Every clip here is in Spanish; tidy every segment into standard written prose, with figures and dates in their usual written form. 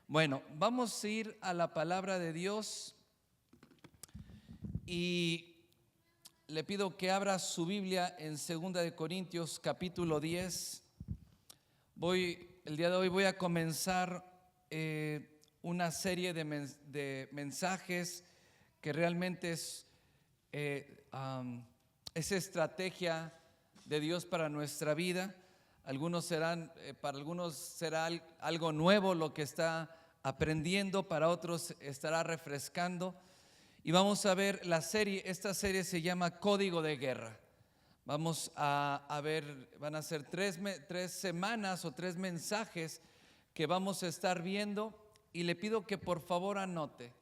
Bueno, vamos a ir a la palabra de Dios y le pido que abra su Biblia en 2 de Corintios capítulo 10. El día de hoy voy a comenzar una serie de mensajes que realmente es estrategia de Dios para nuestra vida. Para algunos será algo nuevo lo que está aprendiendo, para otros estará refrescando. Y vamos a ver esta serie se llama Código de Guerra. Vamos a ver, van a ser tres semanas o 3 mensajes que vamos a estar viendo, y le pido que por favor anote.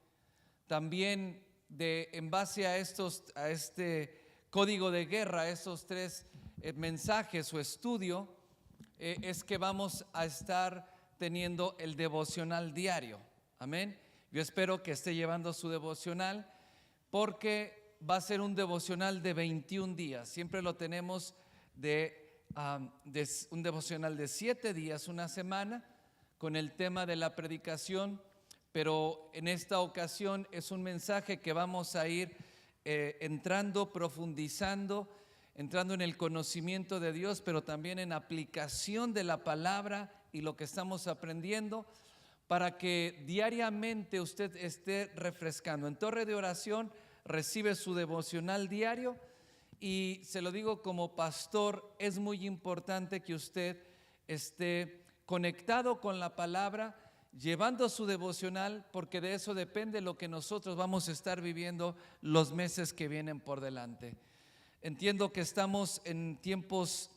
También en base a este código de guerra, esos 3 mensajes o estudio, es que vamos a estar teniendo el devocional diario. Amén. Yo espero que esté llevando su devocional, porque va a ser un devocional de 21 días. Siempre lo tenemos de un devocional de 7 días, una semana, con el tema de la predicación. Pero en esta ocasión es un mensaje que vamos a ir entrando, profundizando, entrando en el conocimiento de Dios, pero también en aplicación de la palabra y lo que estamos aprendiendo, para que diariamente usted esté refrescando. En Torre de Oración recibe su devocional diario, y se lo digo como pastor, es muy importante que usted esté conectado con la palabra, llevando su devocional, porque de eso depende lo que nosotros vamos a estar viviendo los meses que vienen por delante. Entiendo que estamos en tiempos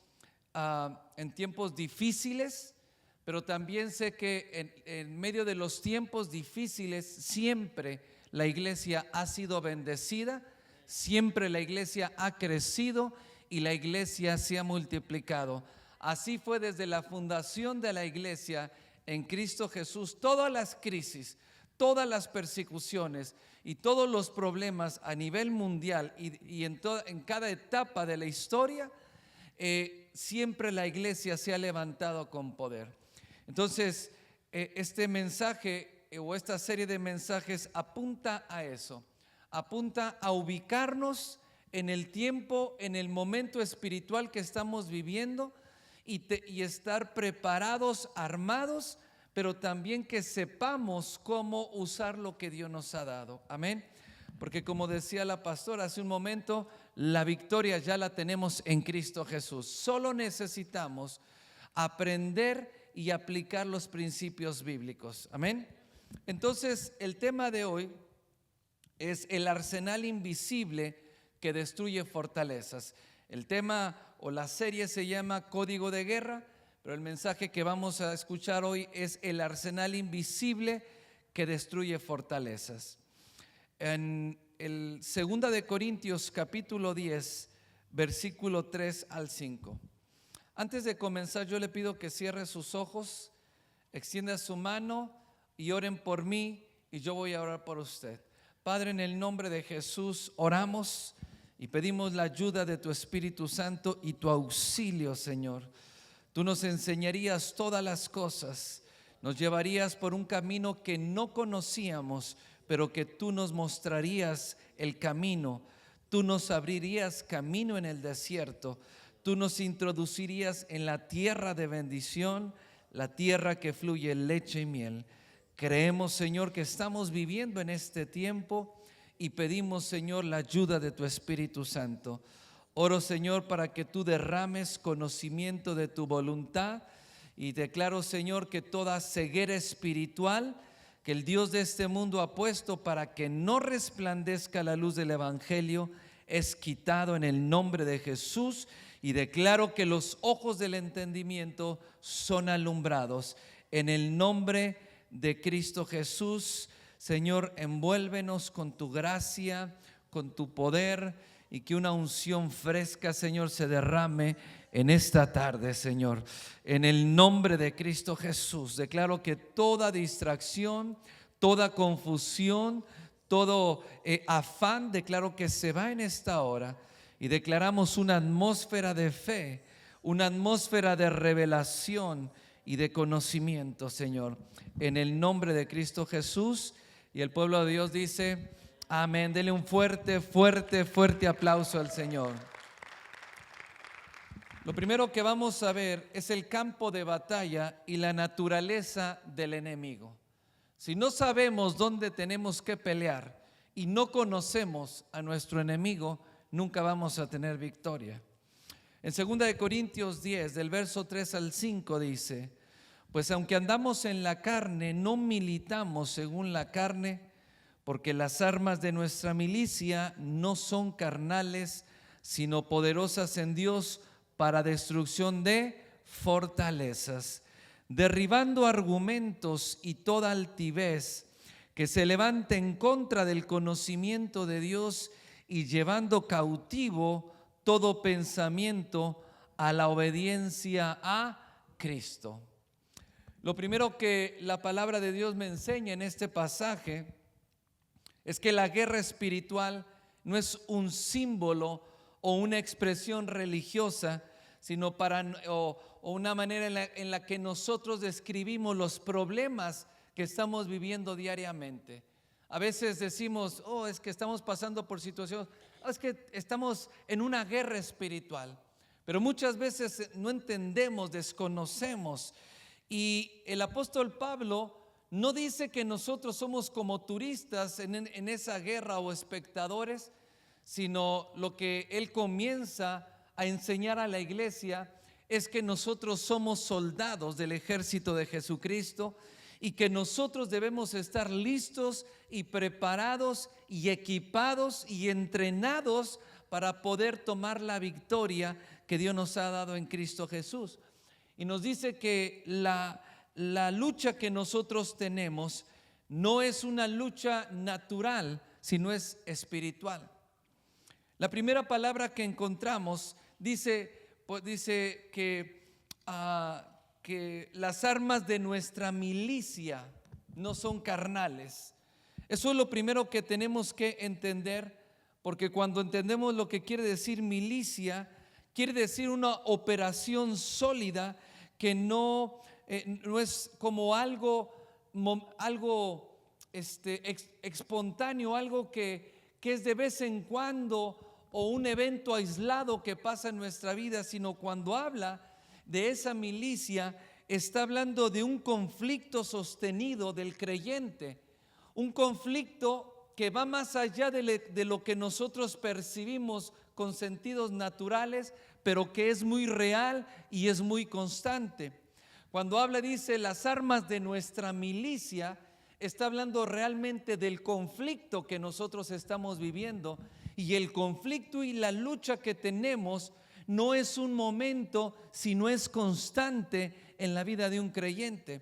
difíciles, pero también sé que en medio de los tiempos difíciles siempre la iglesia ha sido bendecida, siempre la iglesia ha crecido y la iglesia se ha multiplicado. Así fue desde la fundación de la iglesia en Cristo Jesús. Todas las crisis, todas las persecuciones y todos los problemas a nivel mundial y en cada etapa de la historia, siempre la iglesia se ha levantado con poder. Entonces, este mensaje o esta serie de mensajes apunta a eso, apunta a ubicarnos en el tiempo, en el momento espiritual que estamos viviendo, y estar preparados, armados, pero también que sepamos cómo usar lo que Dios nos ha dado. Amén. Porque como decía la pastora hace un momento, la victoria ya la tenemos en Cristo Jesús. Solo necesitamos aprender y aplicar los principios bíblicos. Amén. Entonces, el tema de hoy es el arsenal invisible que destruye fortalezas. El tema o la serie se llama Código de Guerra, pero el mensaje que vamos a escuchar hoy es el arsenal invisible que destruye fortalezas. En el 2 de Corintios capítulo 10, versículo 3 al 5. Antes de comenzar, yo le pido que cierre sus ojos, extienda su mano y oren por mí, y yo voy a orar por usted. Padre, en el nombre de Jesús oramos y pedimos la ayuda de tu Espíritu Santo y tu auxilio, Señor. Tú nos enseñarías todas las cosas, nos llevarías por un camino que no conocíamos, pero que tú nos mostrarías el camino. Tú nos abrirías camino en el desierto. Tú nos introducirías en la tierra de bendición, la tierra que fluye leche y miel. Creemos, Señor, que estamos viviendo en este tiempo y pedimos, Señor, la ayuda de tu Espíritu Santo. Oro, Señor, para que tú derrames conocimiento de tu voluntad, y declaro, Señor, que toda ceguera espiritual que el Dios de este mundo ha puesto para que no resplandezca la luz del Evangelio es quitado en el nombre de Jesús, y declaro que los ojos del entendimiento son alumbrados en el nombre de Cristo Jesús. Señor, envuélvenos con tu gracia, con tu poder, y que una unción fresca, Señor, se derrame en esta tarde, Señor. En el nombre de Cristo Jesús, declaro que toda distracción, toda confusión, todo afán, declaro que se va en esta hora, y declaramos una atmósfera de fe, una atmósfera de revelación y de conocimiento, Señor. En el nombre de Cristo Jesús. Y el pueblo de Dios dice, amén. Dele un fuerte, fuerte, fuerte aplauso al Señor. Lo primero que vamos a ver es el campo de batalla y la naturaleza del enemigo. Si no sabemos dónde tenemos que pelear y no conocemos a nuestro enemigo, nunca vamos a tener victoria. En 2 Corintios 10, del verso 3 al 5 dice, pues aunque andamos en la carne, no militamos según la carne, porque las armas de nuestra milicia no son carnales, sino poderosas en Dios para destrucción de fortalezas, derribando argumentos y toda altivez que se levante en contra del conocimiento de Dios y llevando cautivo todo pensamiento a la obediencia a Cristo. Lo primero que la palabra de Dios me enseña en este pasaje es que la guerra espiritual no es un símbolo o una expresión religiosa, sino o una manera en la que nosotros describimos los problemas que estamos viviendo diariamente. A veces decimos, es que estamos pasando por situaciones, es que estamos en una guerra espiritual, pero muchas veces no entendemos, desconocemos. Y el apóstol Pablo no dice que nosotros somos como turistas en esa guerra o espectadores, sino lo que él comienza a enseñar a la iglesia es que nosotros somos soldados del ejército de Jesucristo y que nosotros debemos estar listos y preparados y equipados y entrenados para poder tomar la victoria que Dios nos ha dado en Cristo Jesús. Y nos dice que la lucha que nosotros tenemos no es una lucha natural, sino es espiritual. La primera palabra que encontramos dice que las armas de nuestra milicia no son carnales. Eso es lo primero que tenemos que entender, porque cuando entendemos lo que quiere decir milicia, quiere decir una operación sólida que no es como algo espontáneo, algo que es de vez en cuando o un evento aislado que pasa en nuestra vida, sino cuando habla de esa milicia, está hablando de un conflicto sostenido del creyente, un conflicto que va más allá de lo que nosotros percibimos con sentidos naturales, pero que es muy real y es muy constante. Cuando habla, dice, las armas de nuestra milicia, está hablando realmente del conflicto que nosotros estamos viviendo, y el conflicto y la lucha que tenemos no es un momento, sino es constante en la vida de un creyente.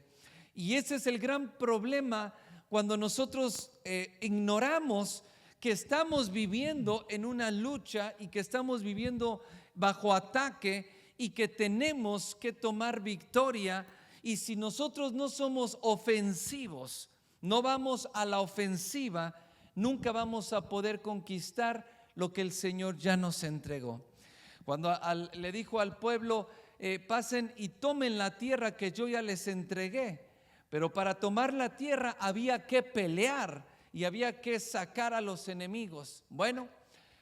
Y ese es el gran problema cuando nosotros ignoramos que estamos viviendo en una lucha y que estamos viviendo bajo ataque y que tenemos que tomar victoria. Y si nosotros no somos ofensivos, no vamos a la ofensiva, nunca vamos a poder conquistar lo que el Señor ya nos entregó. Cuando le dijo al pueblo, pasen y tomen la tierra que yo ya les entregué, pero para tomar la tierra había que pelear y había que sacar a los enemigos. Bueno,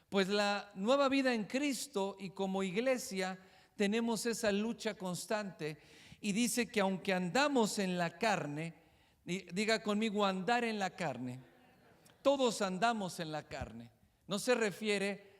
pues la nueva vida en Cristo y como iglesia tenemos esa lucha constante, y dice que aunque andamos en la carne, diga conmigo, andar en la carne. Todos andamos en la carne. No se refiere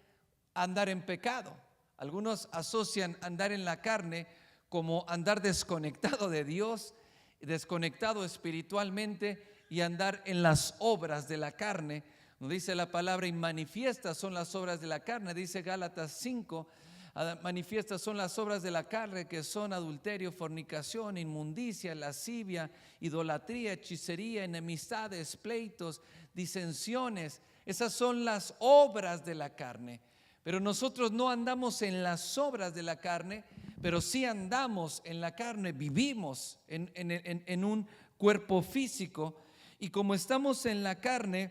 a andar en pecado. Algunos asocian andar en la carne como andar desconectado de Dios, desconectado espiritualmente, y andar en las obras de la carne. Nos dice la palabra, y manifiestas son las obras de la carne, dice Gálatas 5. Manifiestas son las obras de la carne, que son adulterio, fornicación, inmundicia, lascivia, idolatría, hechicería, enemistades, pleitos, disensiones. Esas son las obras de la carne. Pero nosotros no andamos en las obras de la carne, pero sí andamos en la carne, vivimos en un cuerpo físico. Y como estamos en la carne,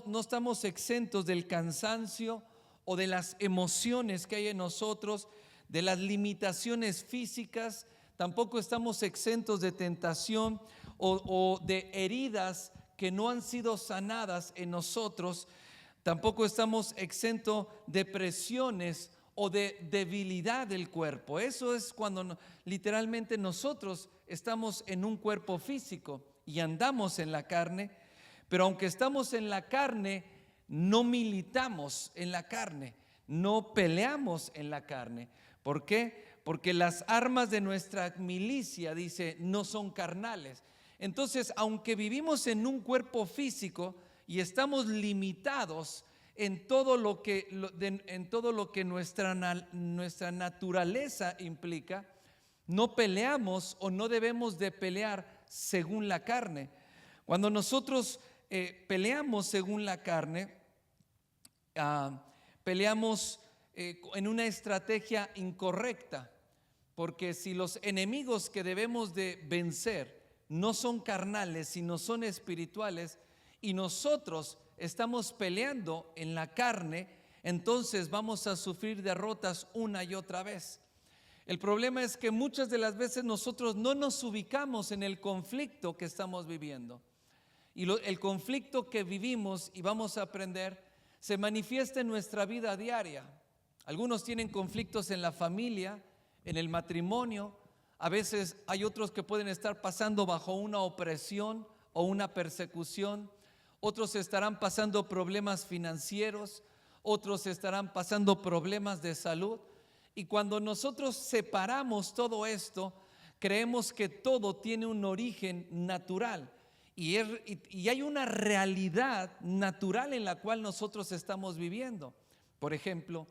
no estamos exentos del cansancio o de las emociones que hay en nosotros, de las limitaciones físicas, tampoco estamos exentos de tentación o de heridas que no han sido sanadas en nosotros. Tampoco estamos exentos de presiones o de debilidad del cuerpo. Eso es cuando literalmente nosotros estamos en un cuerpo físico y andamos en la carne, pero aunque estamos en la carne, no militamos en la carne, no peleamos en la carne. ¿Por qué? Porque las armas de nuestra milicia, dice, no son carnales. Entonces, aunque vivimos en un cuerpo físico y estamos limitados en todo lo que nuestra naturaleza implica, no peleamos o no debemos de pelear según la carne. Cuando nosotros peleamos según la carne, peleamos en una estrategia incorrecta, porque si los enemigos que debemos de vencer no son carnales, sino son espirituales, y nosotros estamos peleando en la carne, entonces vamos a sufrir derrotas una y otra vez. El problema es que muchas de las veces nosotros no nos ubicamos en el conflicto que estamos viviendo. Y el conflicto que vivimos y vamos a aprender se manifiesta en nuestra vida diaria. Algunos tienen conflictos en la familia, en el matrimonio. A veces hay otros que pueden estar pasando bajo una opresión o una persecución. Otros estarán pasando problemas financieros, otros estarán pasando problemas de salud. Y cuando nosotros separamos todo esto, creemos que todo tiene un origen natural. Y hay una realidad natural en la cual nosotros estamos viviendo. Por ejemplo,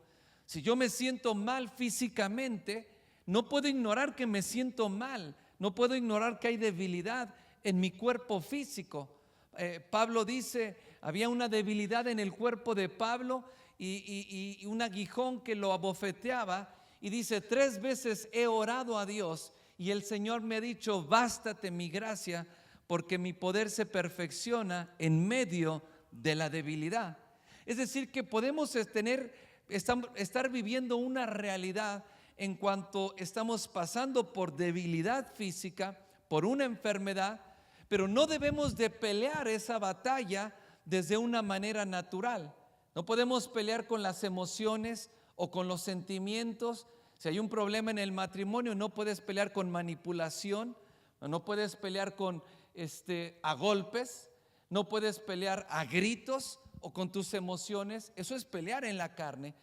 si yo me siento mal físicamente, no puedo ignorar que me siento mal. No puedo ignorar que hay debilidad en mi cuerpo físico. Pablo dice, había una debilidad en el cuerpo de Pablo y un aguijón que lo abofeteaba, y dice, 3 veces he orado a Dios y el Señor me ha dicho, bástate mi gracia, porque mi poder se perfecciona en medio de la debilidad. Es decir, que podemos estar viviendo una realidad en cuanto estamos pasando por debilidad física, por una enfermedad, pero no debemos de pelear esa batalla desde una manera natural. No podemos pelear con las emociones o con los sentimientos. Si hay un problema en el matrimonio, no puedes pelear con manipulación, no puedes pelear a golpes, no puedes pelear a gritos o con tus emociones. Eso es pelear en la carne,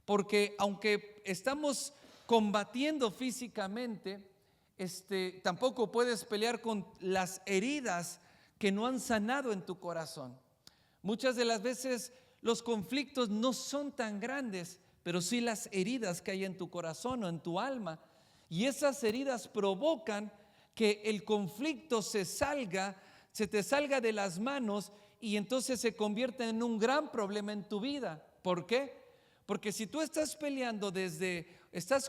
porque aunque estamos combatiendo físicamente, tampoco puedes pelear con las heridas que no han sanado en tu corazón. Muchas de las veces los conflictos no son tan grandes, pero sí las heridas que hay en tu corazón o en tu alma. Y esas heridas provocan que el conflicto se te salga de las manos y entonces se convierte en un gran problema en tu vida. ¿Por qué? Porque si tú estás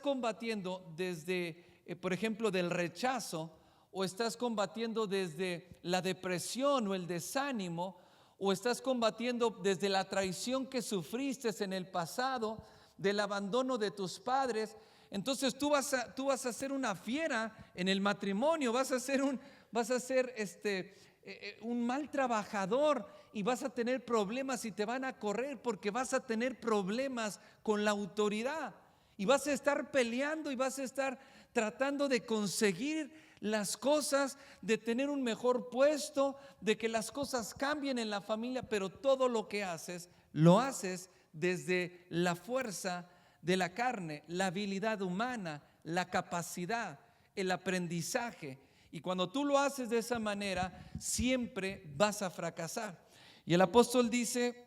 combatiendo desde, por ejemplo, del rechazo, o estás combatiendo desde la depresión o el desánimo, o estás combatiendo desde la traición que sufriste en el pasado, del abandono de tus padres, entonces tú vas a ser una fiera en el matrimonio, vas a ser un mal trabajador y vas a tener problemas y te van a correr porque vas a tener problemas con la autoridad y vas a estar peleando y vas a estar tratando de conseguir las cosas, de tener un mejor puesto, de que las cosas cambien en la familia, pero todo lo que haces, lo haces desde la fuerza de la carne, la habilidad humana, la capacidad, el aprendizaje. Y cuando tú lo haces de esa manera, siempre vas a fracasar. Y el apóstol dice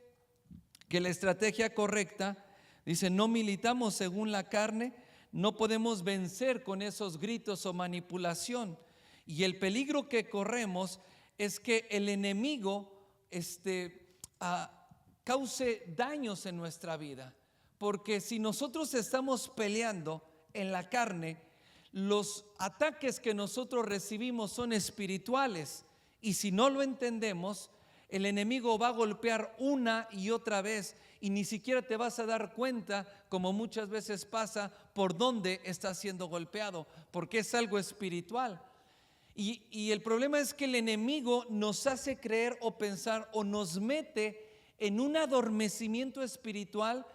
que la estrategia correcta, dice, no militamos según la carne, no podemos vencer con esos gritos o manipulación. Y el peligro que corremos es que el enemigo cause daños en nuestra vida. Porque si nosotros estamos peleando en la carne, los ataques que nosotros recibimos son espirituales. Y si no lo entendemos, el enemigo va a golpear una y otra vez y ni siquiera te vas a dar cuenta, como muchas veces pasa, por dónde estás siendo golpeado, porque es algo espiritual. Y el problema es que el enemigo nos hace creer o pensar o nos mete en un adormecimiento espiritual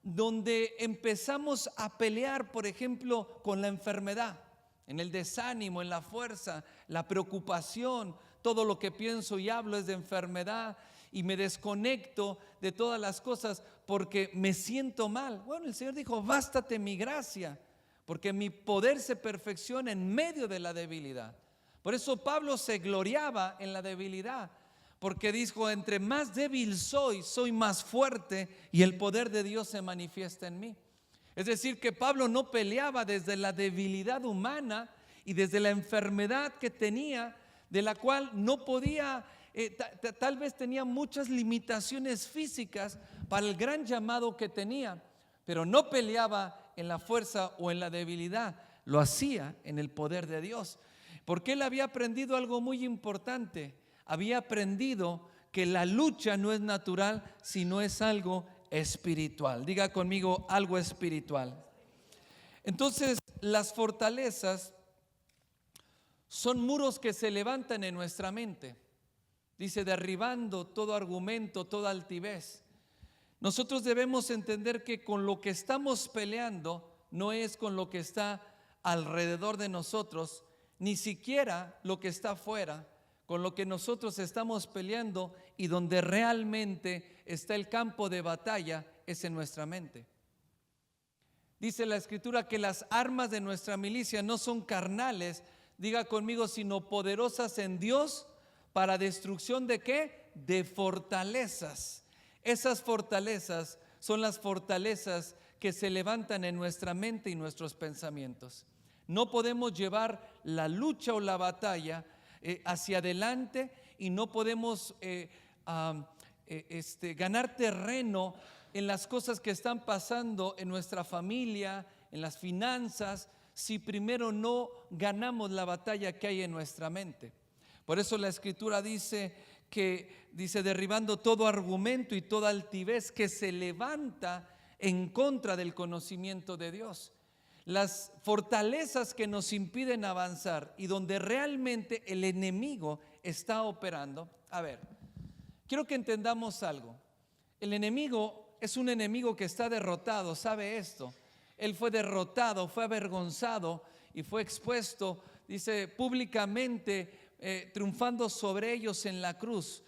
donde empezamos a pelear, por ejemplo, con la enfermedad, en el desánimo, en la fuerza, la preocupación. Todo lo que pienso y hablo es de enfermedad y me desconecto de todas las cosas porque me siento mal. Bueno, el Señor dijo: bástate mi gracia, porque mi poder se perfecciona en medio de la debilidad. Por eso Pablo se gloriaba en la debilidad, porque dijo: entre más débil soy más fuerte y el poder de Dios se manifiesta en mí. Es decir, que Pablo no peleaba desde la debilidad humana y desde la enfermedad que tenía, de la cual no podía, tal vez tenía muchas limitaciones físicas para el gran llamado que tenía, pero no peleaba en la fuerza o en la debilidad, lo hacía en el poder de Dios, porque él había aprendido algo muy importante. Había aprendido que la lucha no es natural, sino es algo espiritual. Diga conmigo: algo espiritual. Entonces, las fortalezas son muros que se levantan en nuestra mente. Dice: derribando todo argumento, toda altivez. Nosotros debemos entender que con lo que estamos peleando no es con lo que está alrededor de nosotros, ni siquiera lo que está afuera. Con lo que nosotros estamos peleando y donde realmente está el campo de batalla es en nuestra mente. Dice la Escritura que las armas de nuestra milicia no son carnales, diga conmigo, sino poderosas en Dios para destrucción ¿de qué? De fortalezas. Esas fortalezas son las fortalezas que se levantan en nuestra mente y nuestros pensamientos. No podemos llevar la lucha o la batalla hacia adelante y no podemos ganar terreno en las cosas que están pasando en nuestra familia, en las finanzas, si primero no ganamos la batalla que hay en nuestra mente. Por eso la Escritura dice derribando todo argumento y toda altivez que se levanta en contra del conocimiento de Dios. Las fortalezas que nos impiden avanzar y donde realmente el enemigo está operando. A ver, quiero que entendamos algo. El enemigo es un enemigo que está derrotado, ¿sabe esto? Él fue derrotado, fue avergonzado y fue expuesto, dice, públicamente, triunfando sobre ellos en la cruz.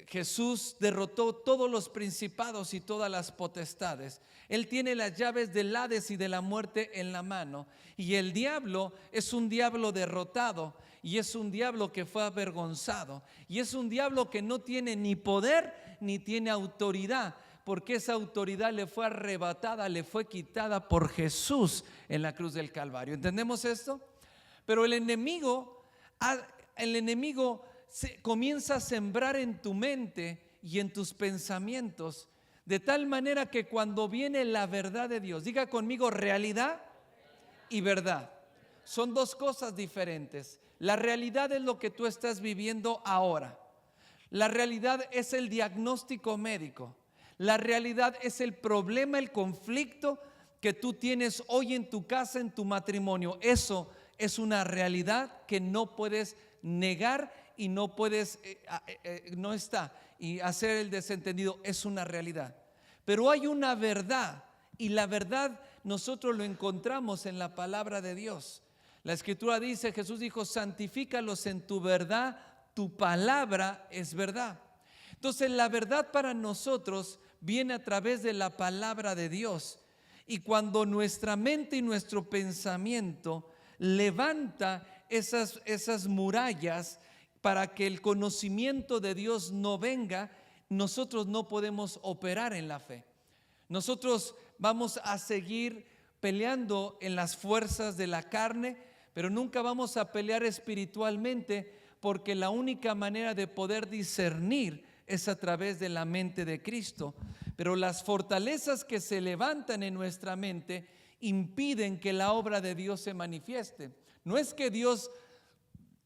Jesús derrotó todos los principados y todas las potestades. Él tiene las llaves del Hades y de la muerte en la mano. Y el diablo es un diablo derrotado, y es un diablo que fue avergonzado, y es un diablo que no tiene ni poder ni tiene autoridad, porque esa autoridad le fue arrebatada, le fue quitada por Jesús en la cruz del Calvario. ¿Entendemos esto? Pero el enemigo comienza a sembrar en tu mente y en tus pensamientos, de tal manera que cuando viene la verdad de Dios, diga conmigo: realidad y verdad. Son dos cosas diferentes. La realidad es lo que tú estás viviendo ahora. La realidad es el diagnóstico médico. La realidad es el problema, el conflicto que tú tienes hoy en tu casa, en tu matrimonio. Eso es una realidad que no puedes negar y no puedes, no está, y hacer el desentendido. Es una realidad. Pero hay una verdad, y la verdad nosotros lo encontramos en la palabra de Dios. La Escritura dice, Jesús dijo: santifícalos en tu verdad, tu palabra es verdad. Entonces la verdad para nosotros viene a través de la palabra de Dios. Y cuando nuestra mente y nuestro pensamiento levanta esas murallas para que el conocimiento de Dios no venga, nosotros no podemos operar en la fe. Nosotros vamos a seguir peleando en las fuerzas de la carne, pero nunca vamos a pelear espiritualmente, porque la única manera de poder discernir es a través de la mente de Cristo. Pero las fortalezas que se levantan en nuestra mente impiden que la obra de Dios se manifieste. No es que Dios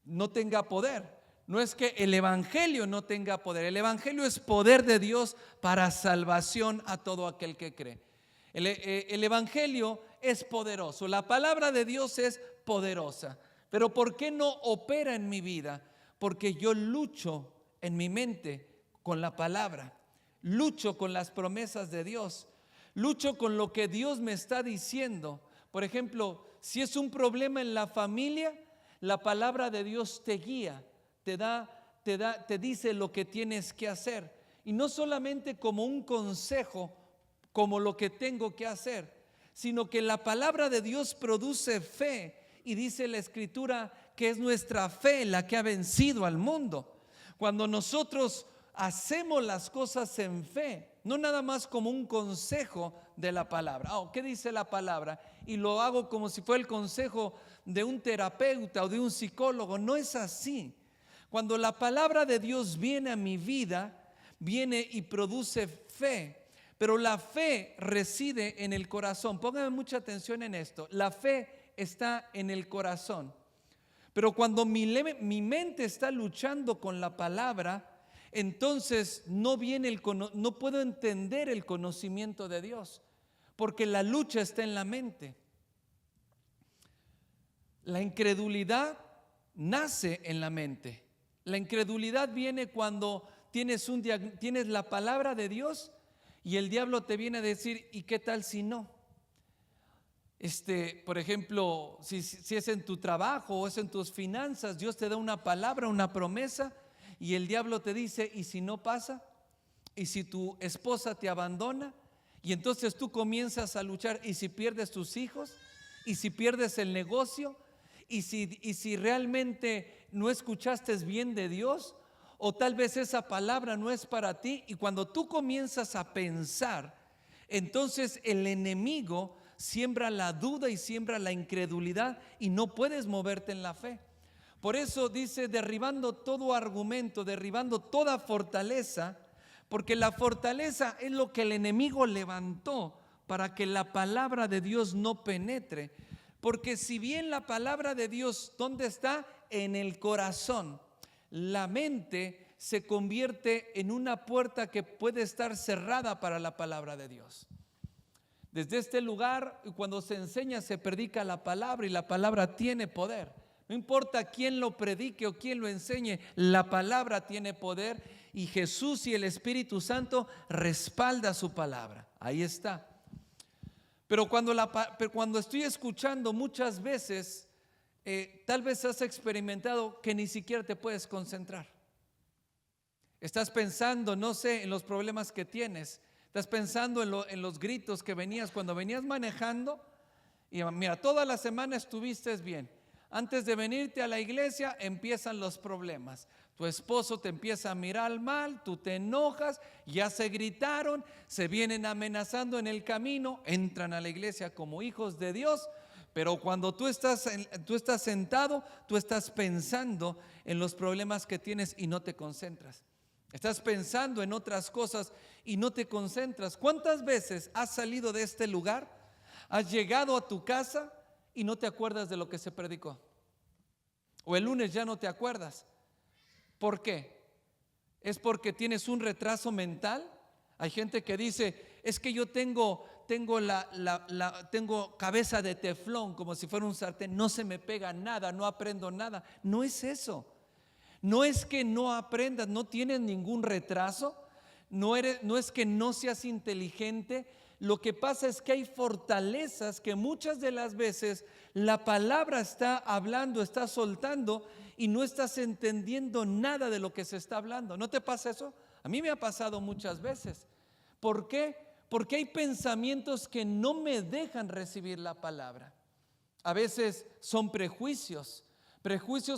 no tenga poder, No es que el evangelio no tenga poder. El evangelio es poder de Dios para salvación a todo aquel que cree. El evangelio es poderoso. La palabra de Dios es poderosa. Pero ¿por qué no opera en mi vida? Porque yo lucho en mi mente con la palabra. Lucho con las promesas de Dios. Lucho con lo que Dios me está diciendo. Por ejemplo, si es un problema en la familia, la palabra de Dios te guía, te dice lo que tienes que hacer. Y no solamente como un consejo, como lo que tengo que hacer, sino que la palabra de Dios produce fe. Y dice la Escritura que es nuestra fe la que ha vencido al mundo. Cuando nosotros hacemos las cosas en fe, no nada más como un consejo de la palabra. ¿Qué dice la palabra? Y lo hago como si fuera el consejo de un terapeuta o de un psicólogo. No es así. Cuando la palabra de Dios viene a mi vida, viene y produce fe. Pero la fe reside en el corazón. Pónganme mucha atención en esto. La fe está en el corazón. Pero cuando mi mente está luchando con la palabra, entonces no puedo entender el conocimiento de Dios, porque la lucha está en la mente. La incredulidad nace en la mente. La incredulidad viene cuando tienes la palabra de Dios y el diablo te viene a decir, ¿y qué tal si no? Por ejemplo, si es en tu trabajo o es en tus finanzas, Dios te da una palabra, una promesa, y el diablo te dice, ¿y si no pasa? ¿Y si tu esposa te abandona? Y entonces tú comienzas a luchar, ¿y si pierdes tus hijos? ¿Y si pierdes el negocio? ¿Y si realmente no escuchaste bien de Dios? O tal vez esa palabra no es para ti. Y cuando tú comienzas a pensar, entonces el enemigo siembra la duda y siembra la incredulidad y no puedes moverte en la fe. Por eso dice, derribando todo argumento, derribando toda fortaleza, porque la fortaleza es lo que el enemigo levantó para que la palabra de Dios no penetre. Porque si bien la palabra de Dios, ¿dónde está? En el corazón. La mente se convierte en una puerta que puede estar cerrada para la palabra de Dios. Desde este lugar, cuando se enseña, se predica la palabra y la palabra tiene poder. No importa quién lo predique o quién lo enseñe, la palabra tiene poder y Jesús y el Espíritu Santo respalda su palabra. Ahí está. Pero cuando estoy escuchando muchas veces, tal vez has experimentado que ni siquiera te puedes concentrar. Estás pensando, no sé, en los problemas que tienes. Estás pensando en los gritos que venías cuando venías manejando. Y mira, toda la semana estuviste bien. Antes de venirte a la iglesia empiezan los problemas. Tu esposo te empieza a mirar mal, tú te enojas, ya se gritaron, se vienen amenazando en el camino, entran a la iglesia como hijos de Dios, pero cuando tú estás sentado, tú estás pensando en los problemas que tienes y no te concentras. Estás pensando en otras cosas y no te concentras. ¿Cuántas veces has salido de este lugar? Has llegado a tu casa y no te acuerdas de lo que se predicó. O el lunes ya no te acuerdas. ¿Por qué? ¿Es porque tienes un retraso mental? Hay gente que dice, es que yo tengo cabeza de teflón, como si fuera un sartén, no se me pega nada, no aprendo nada. No es eso. No es que no aprendas, no tienes ningún retraso, no es que no seas inteligente. Lo que pasa es que hay fortalezas que muchas de las veces la palabra está hablando, está soltando y no estás entendiendo nada de lo que se está hablando. ¿No te pasa eso? A mí me ha pasado muchas veces. ¿Por qué? Porque hay pensamientos que no me dejan recibir la palabra. A veces son prejuicios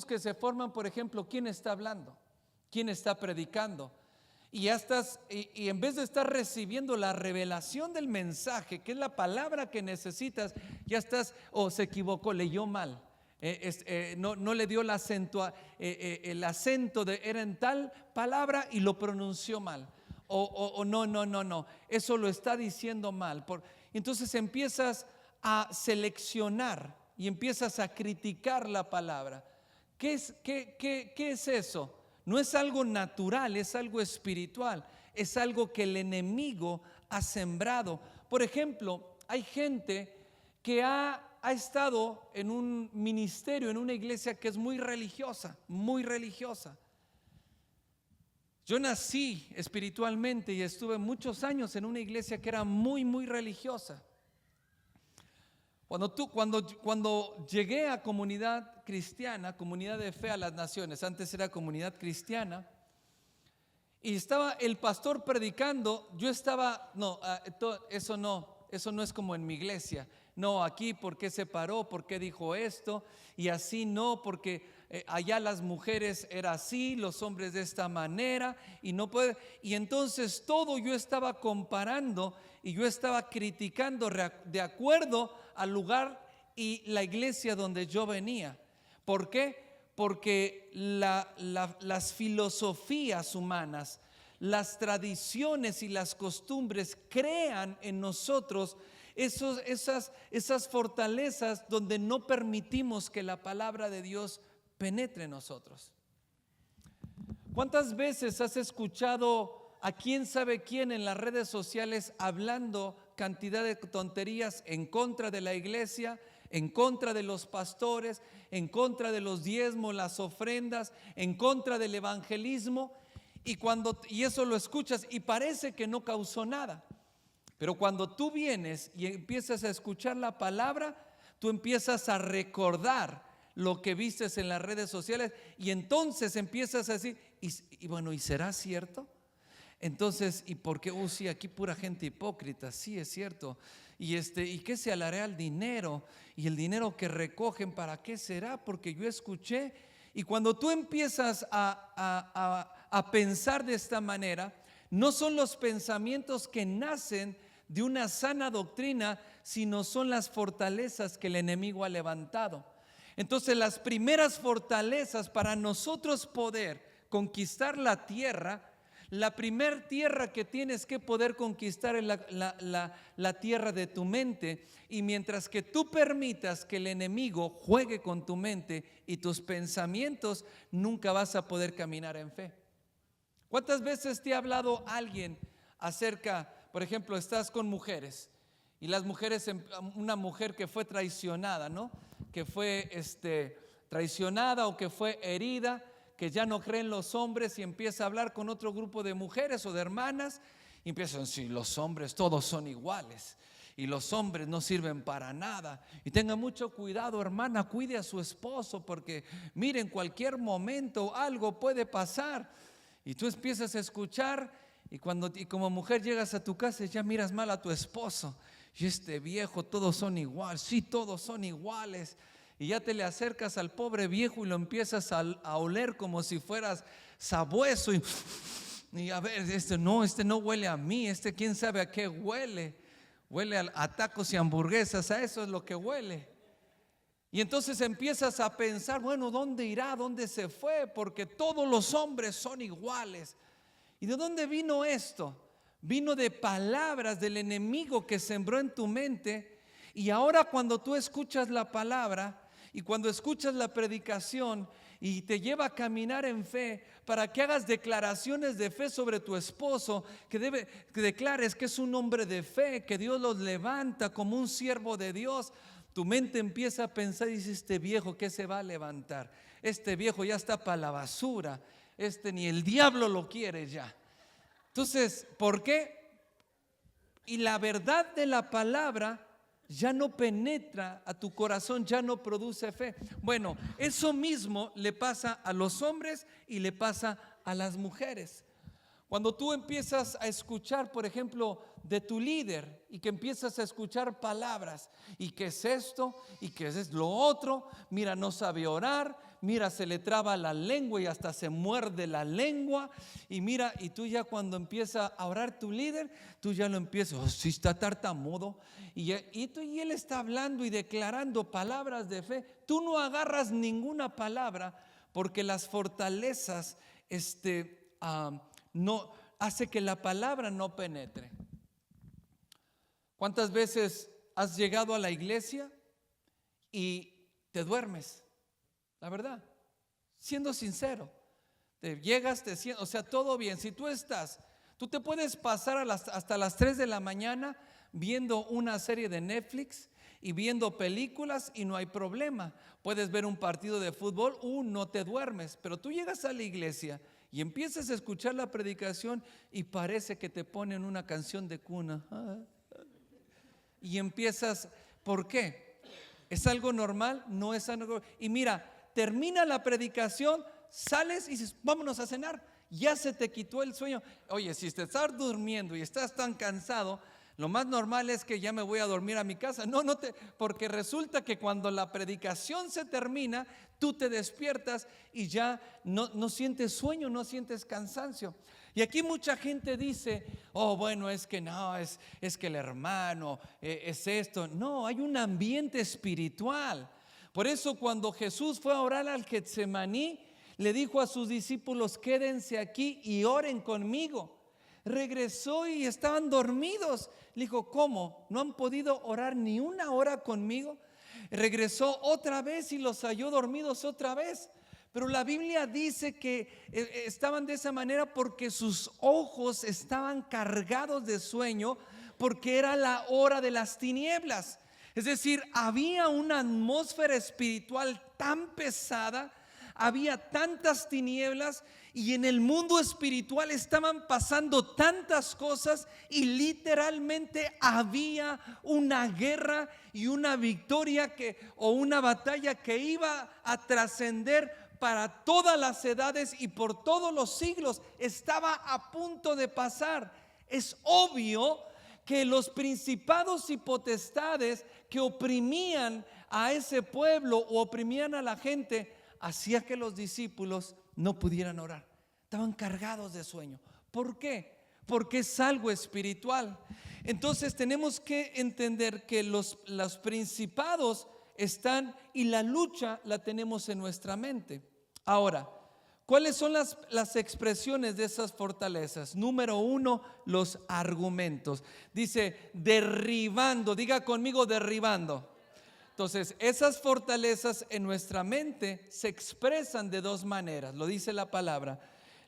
que se forman, por ejemplo, ¿quién está hablando? ¿Quién está predicando? Y ya estás, y en vez de estar recibiendo la revelación del mensaje, que es la palabra que necesitas, ya estás, se equivocó, leyó mal, no le dio el acento era en tal palabra y lo pronunció mal, no, eso lo está diciendo mal. Entonces empiezas a seleccionar y empiezas a criticar la palabra. ¿Qué es eso? no es algo natural, es algo espiritual, es algo que el enemigo ha sembrado. Por ejemplo, hay gente que ha estado en un ministerio, en una iglesia que es muy religiosa, muy religiosa. Yo nací espiritualmente y estuve muchos años en una iglesia que era muy, muy religiosa. Cuando llegué a Comunidad Cristiana, Comunidad de Fe a las Naciones, antes era Comunidad Cristiana, y estaba el pastor predicando, yo estaba, eso no es como en mi iglesia. No, aquí, ¿por qué se paró? ¿Por qué dijo esto? Y así no, porque allá las mujeres era así, los hombres de esta manera, y no puede. Y entonces todo yo estaba comparando y yo estaba criticando de acuerdo al lugar y la iglesia donde yo venía. ¿Por qué? Porque las filosofías humanas, las tradiciones y las costumbres crean en nosotros esas fortalezas donde no permitimos que la palabra de Dios penetre en nosotros. ¿Cuántas veces has escuchado a quién sabe quién en las redes sociales hablando cantidad de tonterías en contra de la iglesia, en contra de los pastores, en contra de los diezmos, las ofrendas, en contra del evangelismo? Y eso lo escuchas y parece que no causó nada. Pero cuando tú vienes y empiezas a escuchar la palabra, tú empiezas a recordar lo que vistes en las redes sociales y entonces empiezas a decir, ¿y será cierto? Entonces, ¿y por qué? Sí, aquí pura gente hipócrita, sí es cierto. ¿Y qué se hará al dinero? Y el dinero que recogen, ¿para qué será? Porque yo escuché. Y cuando tú empiezas a pensar de esta manera, no son los pensamientos que nacen de una sana doctrina, sino son las fortalezas que el enemigo ha levantado. Entonces, las primeras fortalezas para nosotros poder conquistar la tierra, la primer tierra que tienes que poder conquistar es la tierra de tu mente. Y mientras que tú permitas que el enemigo juegue con tu mente y tus pensamientos, nunca vas a poder caminar en fe. ¿Cuántas veces te ha hablado alguien acerca, por ejemplo, estás con mujeres y las mujeres, una mujer que fue traicionada, ¿no? Que fue traicionada o que fue herida, que ya no creen los hombres y empieza a hablar con otro grupo de mujeres o de hermanas y empiezan, sí, los hombres todos son iguales y los hombres no sirven para nada. Y tenga mucho cuidado, hermana, cuide a su esposo porque mire, en cualquier momento algo puede pasar. Y tú empiezas a escuchar y como mujer llegas a tu casa y ya miras mal a tu esposo. Y este viejo, todos son iguales, sí, todos son iguales. Y ya te le acercas al pobre viejo y lo empiezas a oler como si fueras sabueso. Y a ver, este no huele a mí, quién sabe a qué huele. Huele a tacos y hamburguesas, a eso es lo que huele. Y entonces empiezas a pensar, bueno, ¿dónde irá? ¿Dónde se fue? Porque todos los hombres son iguales. ¿Y de dónde vino esto? Vino de palabras del enemigo que sembró en tu mente. Y ahora cuando tú escuchas la palabra y cuando escuchas la predicación y te lleva a caminar en fe para que hagas declaraciones de fe sobre tu esposo, que declares que es un hombre de fe, que Dios los levanta como un siervo de Dios, tu mente empieza a pensar y dice, este viejo, ¿qué se va a levantar? Este viejo ya está para la basura, ni el diablo lo quiere ya. Entonces, ¿por qué? Y la verdad de la palabra ya no penetra a tu corazón, ya no produce fe. Bueno, eso mismo le pasa a los hombres y le pasa a las mujeres. Cuando tú empiezas a escuchar, por ejemplo, de tu líder y que empiezas a escuchar palabras, y que es esto, y que es lo otro, mira, no sabe orar, mira, se le traba la lengua y hasta se muerde la lengua, y mira, y tú ya cuando empieza a orar tu líder, tú ya lo empiezas, sí está tartamudo, y él está hablando y declarando palabras de fe, tú no agarras ninguna palabra porque las fortalezas, no hace que la palabra no penetre. ¿Cuántas veces has llegado a la iglesia y te duermes? La verdad, siendo sincero, Te llegas, te sientas, o sea, todo bien. Si tú te puedes pasar hasta las 3 de la mañana viendo una serie de Netflix y viendo películas y no hay problema. Puedes ver un partido de fútbol, no te duermes, pero tú llegas a la iglesia y empiezas a escuchar la predicación y parece que te ponen una canción de cuna. Y empiezas, ¿por qué? ¿Es algo normal? No es algo. Y mira, termina la predicación, sales y dices, vámonos a cenar. Ya se te quitó el sueño. Oye, si te estás durmiendo y estás tan cansado, lo más normal es que ya me voy a dormir a mi casa. Porque resulta que cuando la predicación se termina, tú te despiertas y ya no sientes sueño, no sientes cansancio. Y aquí mucha gente dice, bueno, es que no, es que el hermano es esto. No, hay un ambiente espiritual. Por eso cuando Jesús fue a orar al Getsemaní, le dijo a sus discípulos, quédense aquí y oren conmigo. Regresó y estaban dormidos. Le dijo, ¿cómo? ¿No han podido orar ni una hora conmigo? Regresó otra vez y los halló dormidos otra vez. Pero la Biblia dice que estaban de esa manera porque sus ojos estaban cargados de sueño, porque era la hora de las tinieblas. Es decir, había una atmósfera espiritual tan pesada, había tantas tinieblas y en el mundo espiritual estaban pasando tantas cosas y literalmente había una guerra y una victoria o una batalla que iba a trascender para todas las edades y por todos los siglos. Estaba a punto de pasar. Es obvio que los principados y potestades que oprimían a ese pueblo o oprimían a la gente hacía que los discípulos no pudieran orar. Estaban cargados de sueño. ¿Por qué? Porque es algo espiritual. Entonces tenemos que entender que los principados están y la lucha la tenemos en nuestra mente. Ahora, ¿cuáles son las expresiones de esas fortalezas? Número 1, los argumentos. Dice derribando, diga conmigo derribando. Entonces, esas fortalezas en nuestra mente se expresan de dos maneras, lo dice la palabra.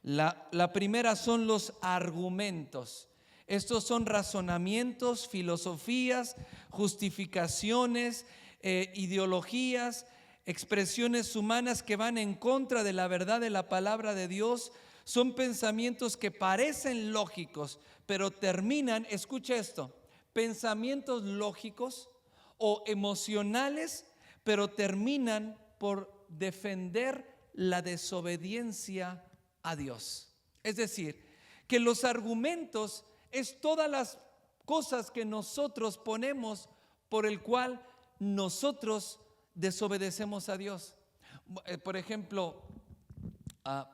La primera son los argumentos. Estos son razonamientos, filosofías, justificaciones, ideologías, expresiones humanas que van en contra de la verdad de la palabra de Dios. Son pensamientos que parecen lógicos, pero terminan, escucha esto, pensamientos lógicos o emocionales, pero terminan por defender la desobediencia a Dios. Es decir, que los argumentos es todas las cosas que nosotros ponemos por el cual nosotros desobedecemos a Dios. Por ejemplo,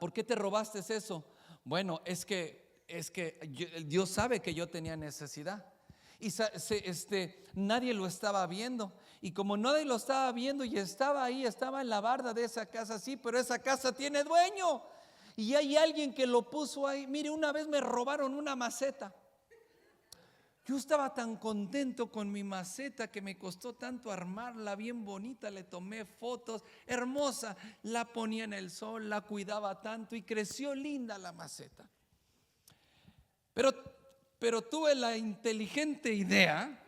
¿por qué te robaste eso? Bueno, es que Dios sabe que yo tenía necesidad. Y nadie lo estaba viendo. Y como nadie lo estaba viendo y estaba ahí, estaba en la barda de esa casa, sí, pero esa casa tiene dueño. Y hay alguien que lo puso ahí. Mire, una vez me robaron una maceta. Yo estaba tan contento con mi maceta que me costó tanto armarla, bien bonita, le tomé fotos, hermosa, la ponía en el sol, la cuidaba tanto y creció linda la maceta. Pero tuve la inteligente idea,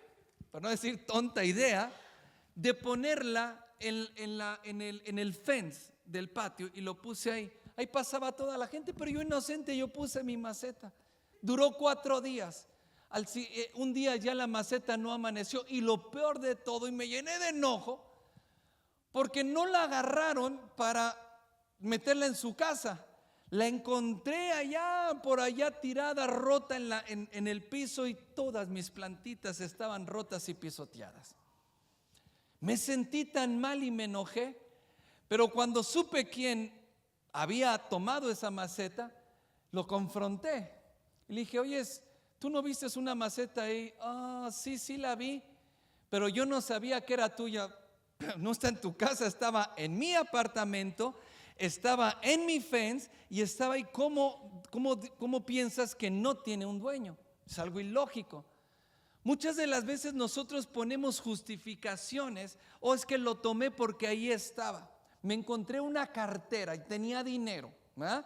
para no decir tonta idea, de ponerla en el fence del patio y lo puse ahí. Ahí pasaba toda la gente, pero yo inocente, yo puse mi maceta. Duró 4 días. Un día ya la maceta no amaneció y lo peor de todo, y me llené de enojo porque no la agarraron para meterla en su casa. La encontré por allá tirada, rota en el piso, y todas mis plantitas estaban rotas y pisoteadas. Me sentí tan mal y me enojé, pero cuando supe quién había tomado esa maceta, lo confronté y le dije, oye, ¿tú no viste una maceta ahí? Sí la vi, pero yo no sabía que era tuya. No está en tu casa, estaba en mi apartamento, estaba en mi fence y estaba ahí. ¿Cómo piensas que no tiene un dueño? Es algo ilógico. Muchas de las veces nosotros ponemos justificaciones, es que lo tomé porque ahí estaba. Me encontré una cartera y tenía dinero, ¿verdad?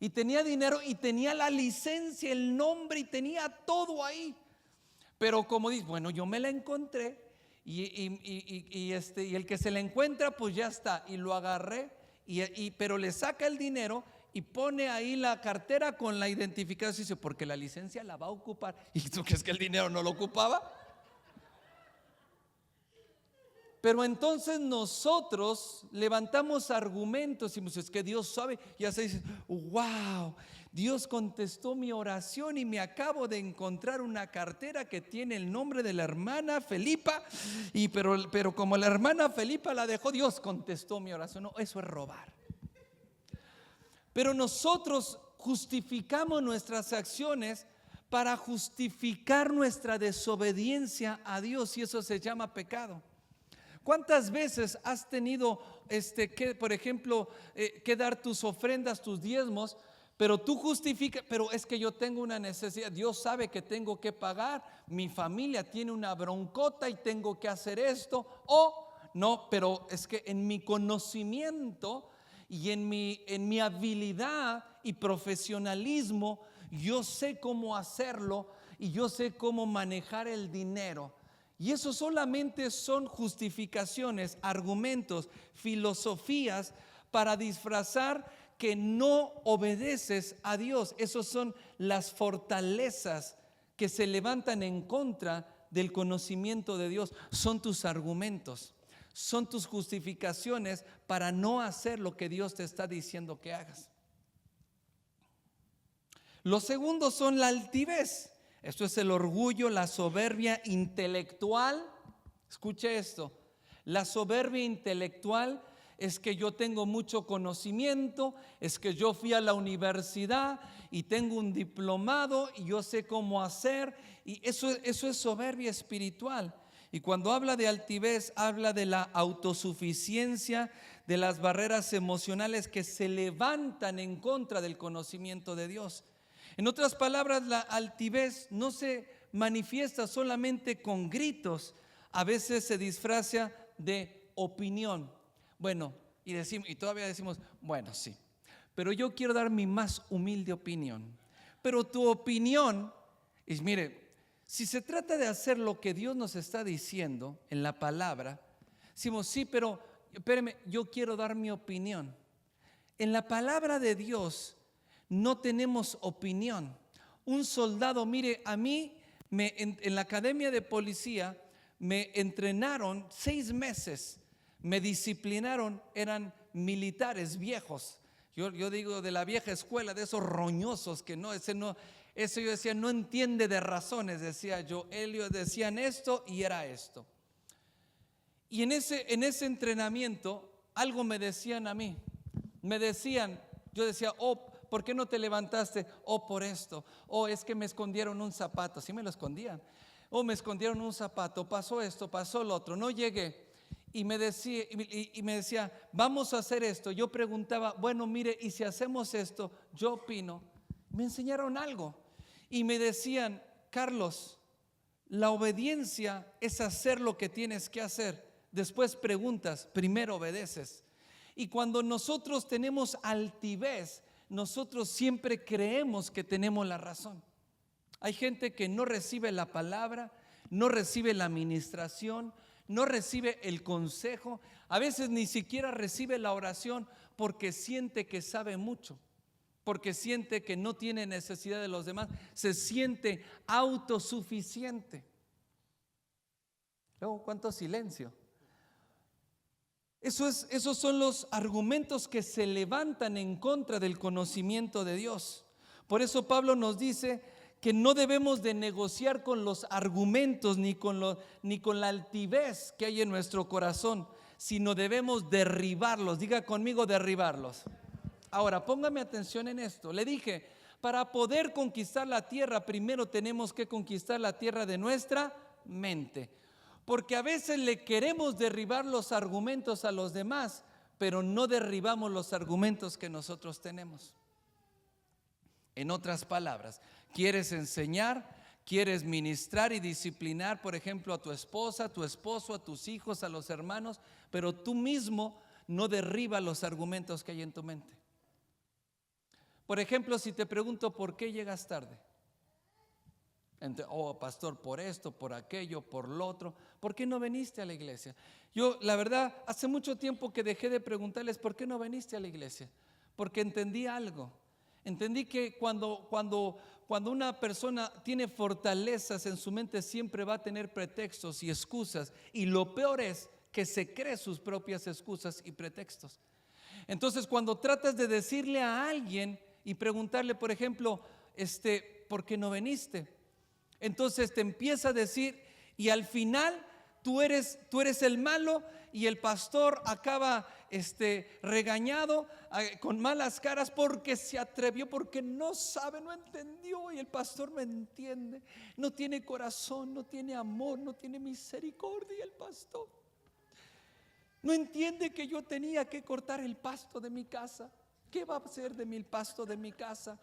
Y tenía dinero y tenía la licencia, el nombre y tenía todo ahí. Pero como dice, bueno, yo me la encontré y el que se la encuentra pues ya está. Y lo agarré, pero le saca el dinero y pone ahí la cartera con la identificación. Dice, porque la licencia la va a ocupar. ¿Y tú crees que el dinero no lo ocupaba? Pero entonces nosotros levantamos argumentos y pues es que Dios sabe, ya se dice, wow, Dios contestó mi oración y me acabo de encontrar una cartera que tiene el nombre de la hermana Felipa, pero como la hermana Felipa la dejó, Dios contestó mi oración. No, eso es robar. Pero nosotros justificamos nuestras acciones para justificar nuestra desobediencia a Dios y eso se llama pecado. ¿Cuántas veces has tenido que, por ejemplo, que dar tus ofrendas, tus diezmos, pero tú justificas, pero es que yo tengo una necesidad, Dios sabe que tengo que pagar, mi familia tiene una broncota y tengo que hacer esto, o no, pero es que en mi conocimiento y en mi habilidad y profesionalismo, yo sé cómo hacerlo y yo sé cómo manejar el dinero. Y eso solamente son justificaciones, argumentos, filosofías para disfrazar que no obedeces a Dios. Esas son las fortalezas que se levantan en contra del conocimiento de Dios. Son tus argumentos, son tus justificaciones para no hacer lo que Dios te está diciendo que hagas. Los segundos son la altivez. Esto es el orgullo, la soberbia intelectual. Escuche esto. La soberbia intelectual es que yo tengo mucho conocimiento, es que yo fui a la universidad y tengo un diplomado y yo sé cómo hacer. Y eso es soberbia espiritual. Y cuando habla de altivez, habla de la autosuficiencia, de las barreras emocionales que se levantan en contra del conocimiento de Dios. En otras palabras, la altivez no se manifiesta solamente con gritos, a veces se disfraza de opinión. Bueno, y todavía decimos, bueno, sí, pero yo quiero dar mi más humilde opinión. Pero tu opinión es, mire, si se trata de hacer lo que Dios nos está diciendo en la palabra, decimos, sí, pero espéreme, yo quiero dar mi opinión. En la palabra de Dios no tenemos opinión. Un soldado, mire, a mí en la academia de policía me entrenaron 6 meses, me disciplinaron, eran militares viejos. Yo digo de la vieja escuela, de esos roñosos que eso yo decía, no entiende de razones, decía yo. Ellos decían esto y era esto. Y en ese entrenamiento algo me decían a mí. Me decían, yo decía, ¿por qué no te levantaste? Por esto. Es que me escondieron un zapato. Sí me lo escondían. Me escondieron un zapato. Pasó esto, pasó lo otro. No llegué. Y me decía, vamos a hacer esto. Yo preguntaba, bueno, mire, y si hacemos esto, yo opino. Me enseñaron algo. Y me decían, Carlos, la obediencia es hacer lo que tienes que hacer. Después preguntas, primero obedeces. Y cuando nosotros tenemos altivez, nosotros siempre creemos que tenemos la razón. Hay gente que no recibe la palabra, no recibe la administración, no recibe el consejo, a veces ni siquiera recibe la oración porque siente que sabe mucho, porque siente que no tiene necesidad de los demás, se siente autosuficiente. Luego, ¿cuánto silencio? Esos son los argumentos que se levantan en contra del conocimiento de Dios. Por eso Pablo nos dice que no debemos de negociar con los argumentos ni con la altivez que hay en nuestro corazón, sino debemos derribarlos. Diga conmigo, derribarlos. Ahora, póngame atención en esto. Le dije, para poder conquistar la tierra, primero tenemos que conquistar la tierra de nuestra mente. Porque a veces le queremos derribar los argumentos a los demás, pero no derribamos los argumentos que nosotros tenemos. En otras palabras, quieres enseñar, quieres ministrar y disciplinar, por ejemplo, a tu esposa, a tu esposo, a tus hijos, a los hermanos, pero tú mismo no derribas los argumentos que hay en tu mente. Por ejemplo, si te pregunto ¿por qué llegas tarde? Oh, pastor, por esto, por aquello, por lo otro. ¿Por qué no viniste a la iglesia? Yo, la verdad, hace mucho tiempo que dejé de preguntarles ¿por qué no viniste a la iglesia? Porque entendí algo. Entendí que cuando una persona tiene fortalezas en su mente, siempre va a tener pretextos y excusas. Y lo peor es que se cree sus propias excusas y pretextos. Entonces, cuando tratas de decirle a alguien y preguntarle, por ejemplo, ¿por qué no viniste? Entonces te empieza a decir, y al final tú eres el malo, y el pastor acaba regañado, con malas caras, porque se atrevió, porque no sabe, no entendió. Y el pastor no entiende, no tiene corazón, no tiene amor, no tiene misericordia. Y el pastor no entiende que yo tenía que cortar el pasto de mi casa. ¿Qué va a hacer de mí el pasto de mi casa?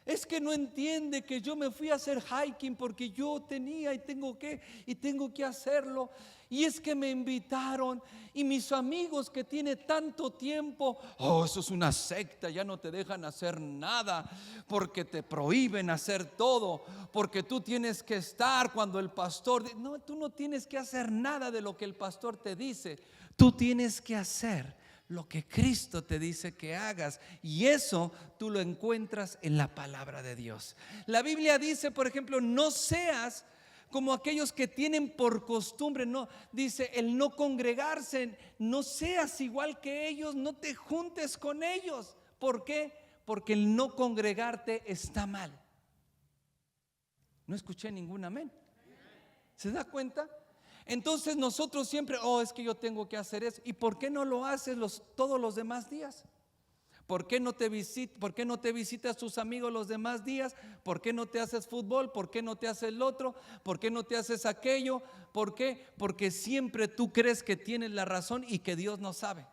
Es que no entiende que yo me fui a hacer hiking porque yo tenía y tengo que hacerlo. Y es que me invitaron, y mis amigos que tiene tanto tiempo, oh, eso es una secta, ya no te dejan hacer nada porque te prohíben hacer todo, porque tú tienes que estar cuando el pastor. No, tú no tienes que hacer nada de lo que el pastor te dice. Tú tienes que hacer lo que Cristo te dice que hagas, y eso tú lo encuentras en la palabra de Dios. La Biblia dice, por ejemplo, no seas como aquellos que tienen por costumbre, no, dice el no congregarse, no seas igual que ellos, no te juntes con ellos. ¿Por qué? Porque el no congregarte está mal. No escuché ningún amén. ¿Se da cuenta? Entonces nosotros siempre, es que yo tengo que hacer eso. ¿Y por qué no lo haces todos los demás días? ¿Por qué no te visitas tus amigos los demás días? ¿Por qué no te haces fútbol? ¿Por qué no te haces el otro? ¿Por qué no te haces aquello? ¿Por qué? Porque siempre tú crees que tienes la razón y que Dios no sabe.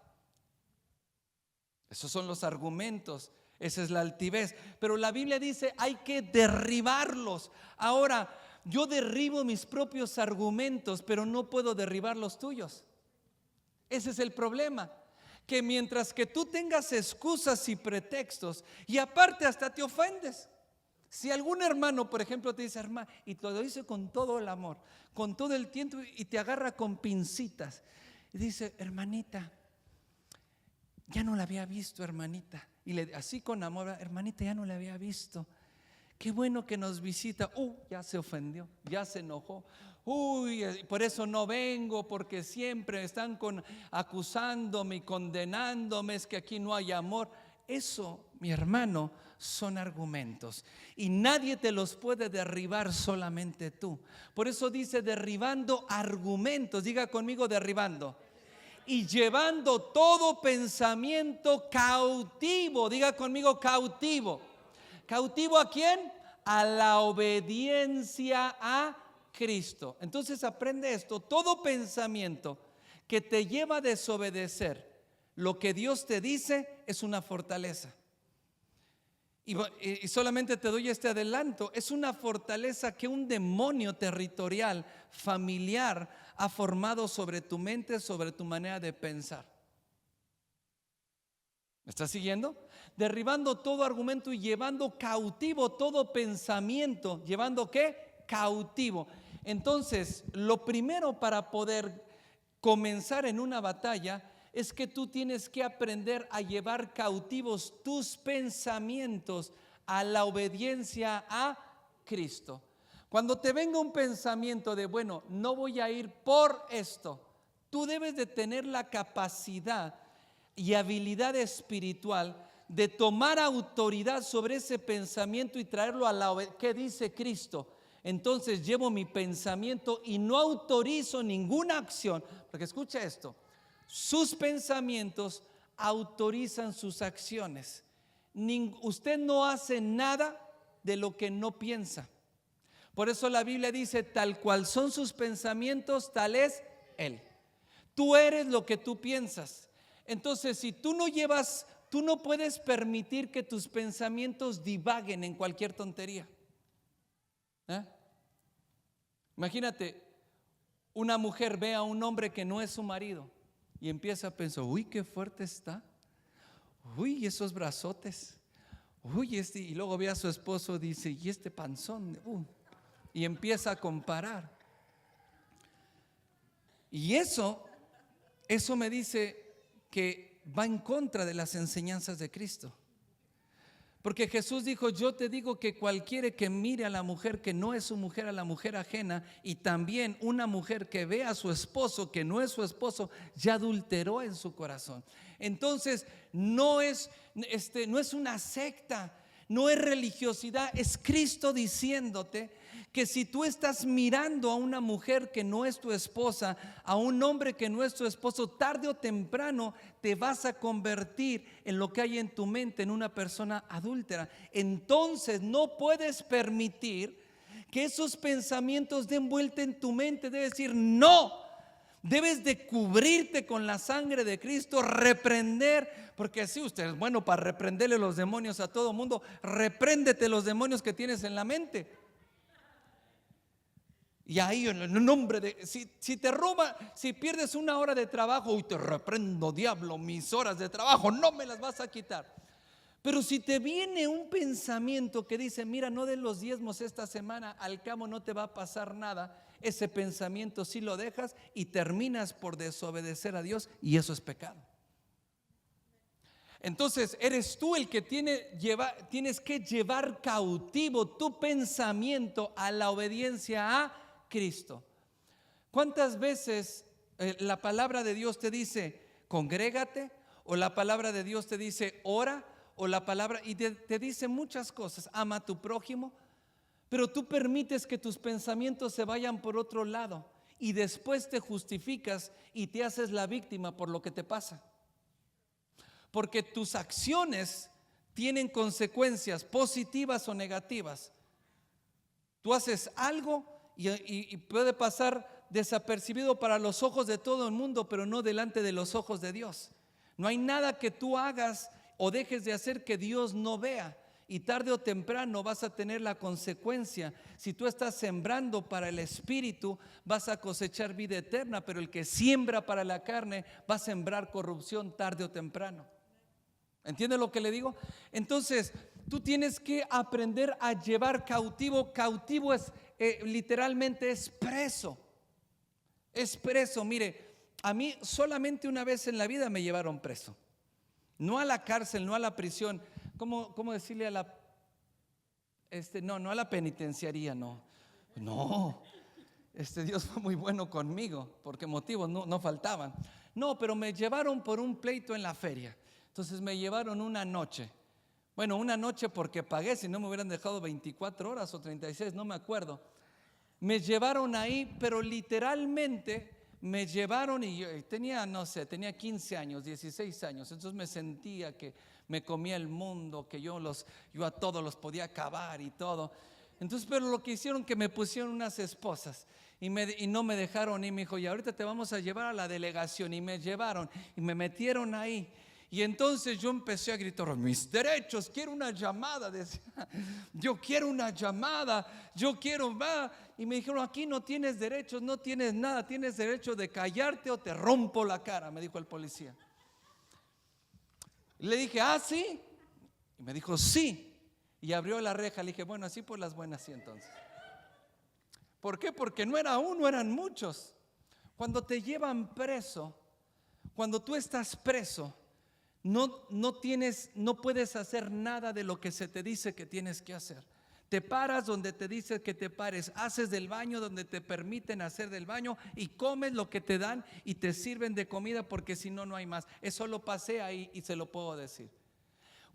Esos son los argumentos. Esa es la altivez. Pero la Biblia dice hay que derribarlos. Ahora, yo derribo mis propios argumentos, pero no puedo derribar los tuyos. Ese es el problema, que mientras que tú tengas excusas y pretextos, y aparte hasta te ofendes. Si algún hermano, por ejemplo, te dice hermano, y te lo dice con todo el amor, con todo el tiempo, y te agarra con pincitas y dice hermanita, ya no la había visto, hermanita, y así con amor, hermanita, ya no la había visto. Qué bueno que nos visita. Ya se ofendió, ya se enojó. Por eso no vengo, porque siempre están acusándome y condenándome, es que aquí no hay amor. Eso, mi hermano, son argumentos, y nadie te los puede derribar, solamente tú. Por eso dice derribando argumentos. Diga conmigo, derribando. Y llevando todo pensamiento cautivo. Diga conmigo, cautivo. ¿Cautivo a quién? A la obediencia a Cristo. Entonces aprende esto: todo pensamiento que te lleva a desobedecer lo que Dios te dice es una fortaleza. Y solamente te doy este adelanto: es una fortaleza que un demonio territorial, familiar, ha formado sobre tu mente, sobre tu manera de pensar. ¿Me estás siguiendo? Derribando todo argumento y llevando cautivo todo pensamiento. ¿Llevando qué? Cautivo. Entonces, lo primero para poder comenzar en una batalla es que tú tienes que aprender a llevar cautivos tus pensamientos a la obediencia a Cristo. Cuando te venga un pensamiento de, bueno, no voy a ir por esto, tú debes de tener la capacidad y habilidad espiritual de tomar autoridad sobre ese pensamiento y traerlo a la obediencia. ¿Qué dice Cristo? Entonces llevo mi pensamiento y no autorizo ninguna acción, porque escucha esto: sus pensamientos autorizan sus acciones. Usted no hace nada de lo que no piensa. Por eso la Biblia dice: tal cual son sus pensamientos, tal es Él. Tú eres lo que tú piensas. Entonces, si tú no puedes permitir que tus pensamientos divaguen en cualquier tontería. Imagínate, una mujer ve a un hombre que no es su marido y empieza a pensar: uy, qué fuerte está. Uy, esos brazotes. uy, y luego ve a su esposo, dice, y este panzón, y empieza a comparar. Y eso me dice que va en contra de las enseñanzas de Cristo. Porque Jesús dijo, yo te digo que cualquiera que mire a la mujer que no es su mujer, a la mujer ajena, y también una mujer que ve a su esposo que no es su esposo, ya adulteró en su corazón. Entonces no es una secta, no es religiosidad, es Cristo diciéndote que si tú estás mirando a una mujer que no es tu esposa, a un hombre que no es tu esposo, tarde o temprano te vas a convertir en lo que hay en tu mente, en una persona adúltera. Entonces no puedes permitir que esos pensamientos den vuelta en tu mente. Debes decir no. Debes de cubrirte con la sangre de Cristo, reprender, porque así usted es bueno para reprenderle los demonios a todo mundo. Repréndete los demonios que tienes en la mente. Y ahí en el nombre de, si te roba, si pierdes una hora de trabajo, uy, te reprendo, diablo, mis horas de trabajo no me las vas a quitar. Pero si te viene un pensamiento que dice, mira, no des los diezmos esta semana, al cabo no te va a pasar nada, ese pensamiento sí lo dejas y terminas por desobedecer a Dios, y eso es pecado. Entonces eres tú el que tienes que llevar cautivo tu pensamiento a la obediencia a Cristo. ¿Cuántas veces la palabra de Dios te dice congrégate, o la palabra de Dios te dice ora, o la palabra y te dice muchas cosas, ama a tu prójimo, pero tú permites que tus pensamientos se vayan por otro lado y después te justificas y te haces la víctima por lo que te pasa? Porque tus acciones tienen consecuencias positivas o negativas. Tú haces algo y puede pasar desapercibido para los ojos de todo el mundo, pero no delante de los ojos de Dios. No hay nada que tú hagas o dejes de hacer que Dios no vea, y tarde o temprano vas a tener la consecuencia. Si tú estás sembrando para el espíritu, vas a cosechar vida eterna, pero el que siembra para la carne va a sembrar corrupción tarde o temprano. ¿Entiende lo que le digo? Entonces tú tienes que aprender a llevar cautivo. Cautivo es literalmente es preso. Es preso. Mire, a mí solamente una vez en la vida me llevaron preso. No a la cárcel, no a la prisión. ¿Cómo decirle a la no a la penitenciaría? No. Dios fue muy bueno conmigo, porque motivos no faltaban. No, pero me llevaron por un pleito en la feria. Entonces me llevaron una noche. Bueno, una noche porque pagué, si no me hubieran dejado 24 horas o 36, no me acuerdo. Me llevaron ahí, pero literalmente me llevaron, y yo tenía 15 años, 16 años. Entonces me sentía que me comía el mundo, que yo a todos los podía acabar y todo. Entonces, pero lo que hicieron, que me pusieron unas esposas y no me dejaron ir. Me dijo, y ahorita te vamos a llevar a la delegación. Y me llevaron y me metieron ahí. Y entonces yo empecé a gritar, mis derechos, quiero una llamada. Decía, yo quiero una llamada, yo quiero más. Y me dijeron, aquí no tienes derechos, no tienes nada, tienes derecho de callarte o te rompo la cara, me dijo el policía. Y le dije, ¿sí? Y me dijo, sí. Y abrió la reja. Le dije, bueno, así por las buenas, sí, entonces. ¿Por qué? Porque no era uno, eran muchos. Cuando te llevan preso, cuando tú estás preso, no puedes hacer nada de lo que se te dice que tienes que hacer. Te paras donde te dice que te pares, haces del baño donde te permiten hacer del baño, y comes lo que te dan y te sirven de comida, porque si no, no hay más. Eso lo pasé ahí y se lo puedo decir.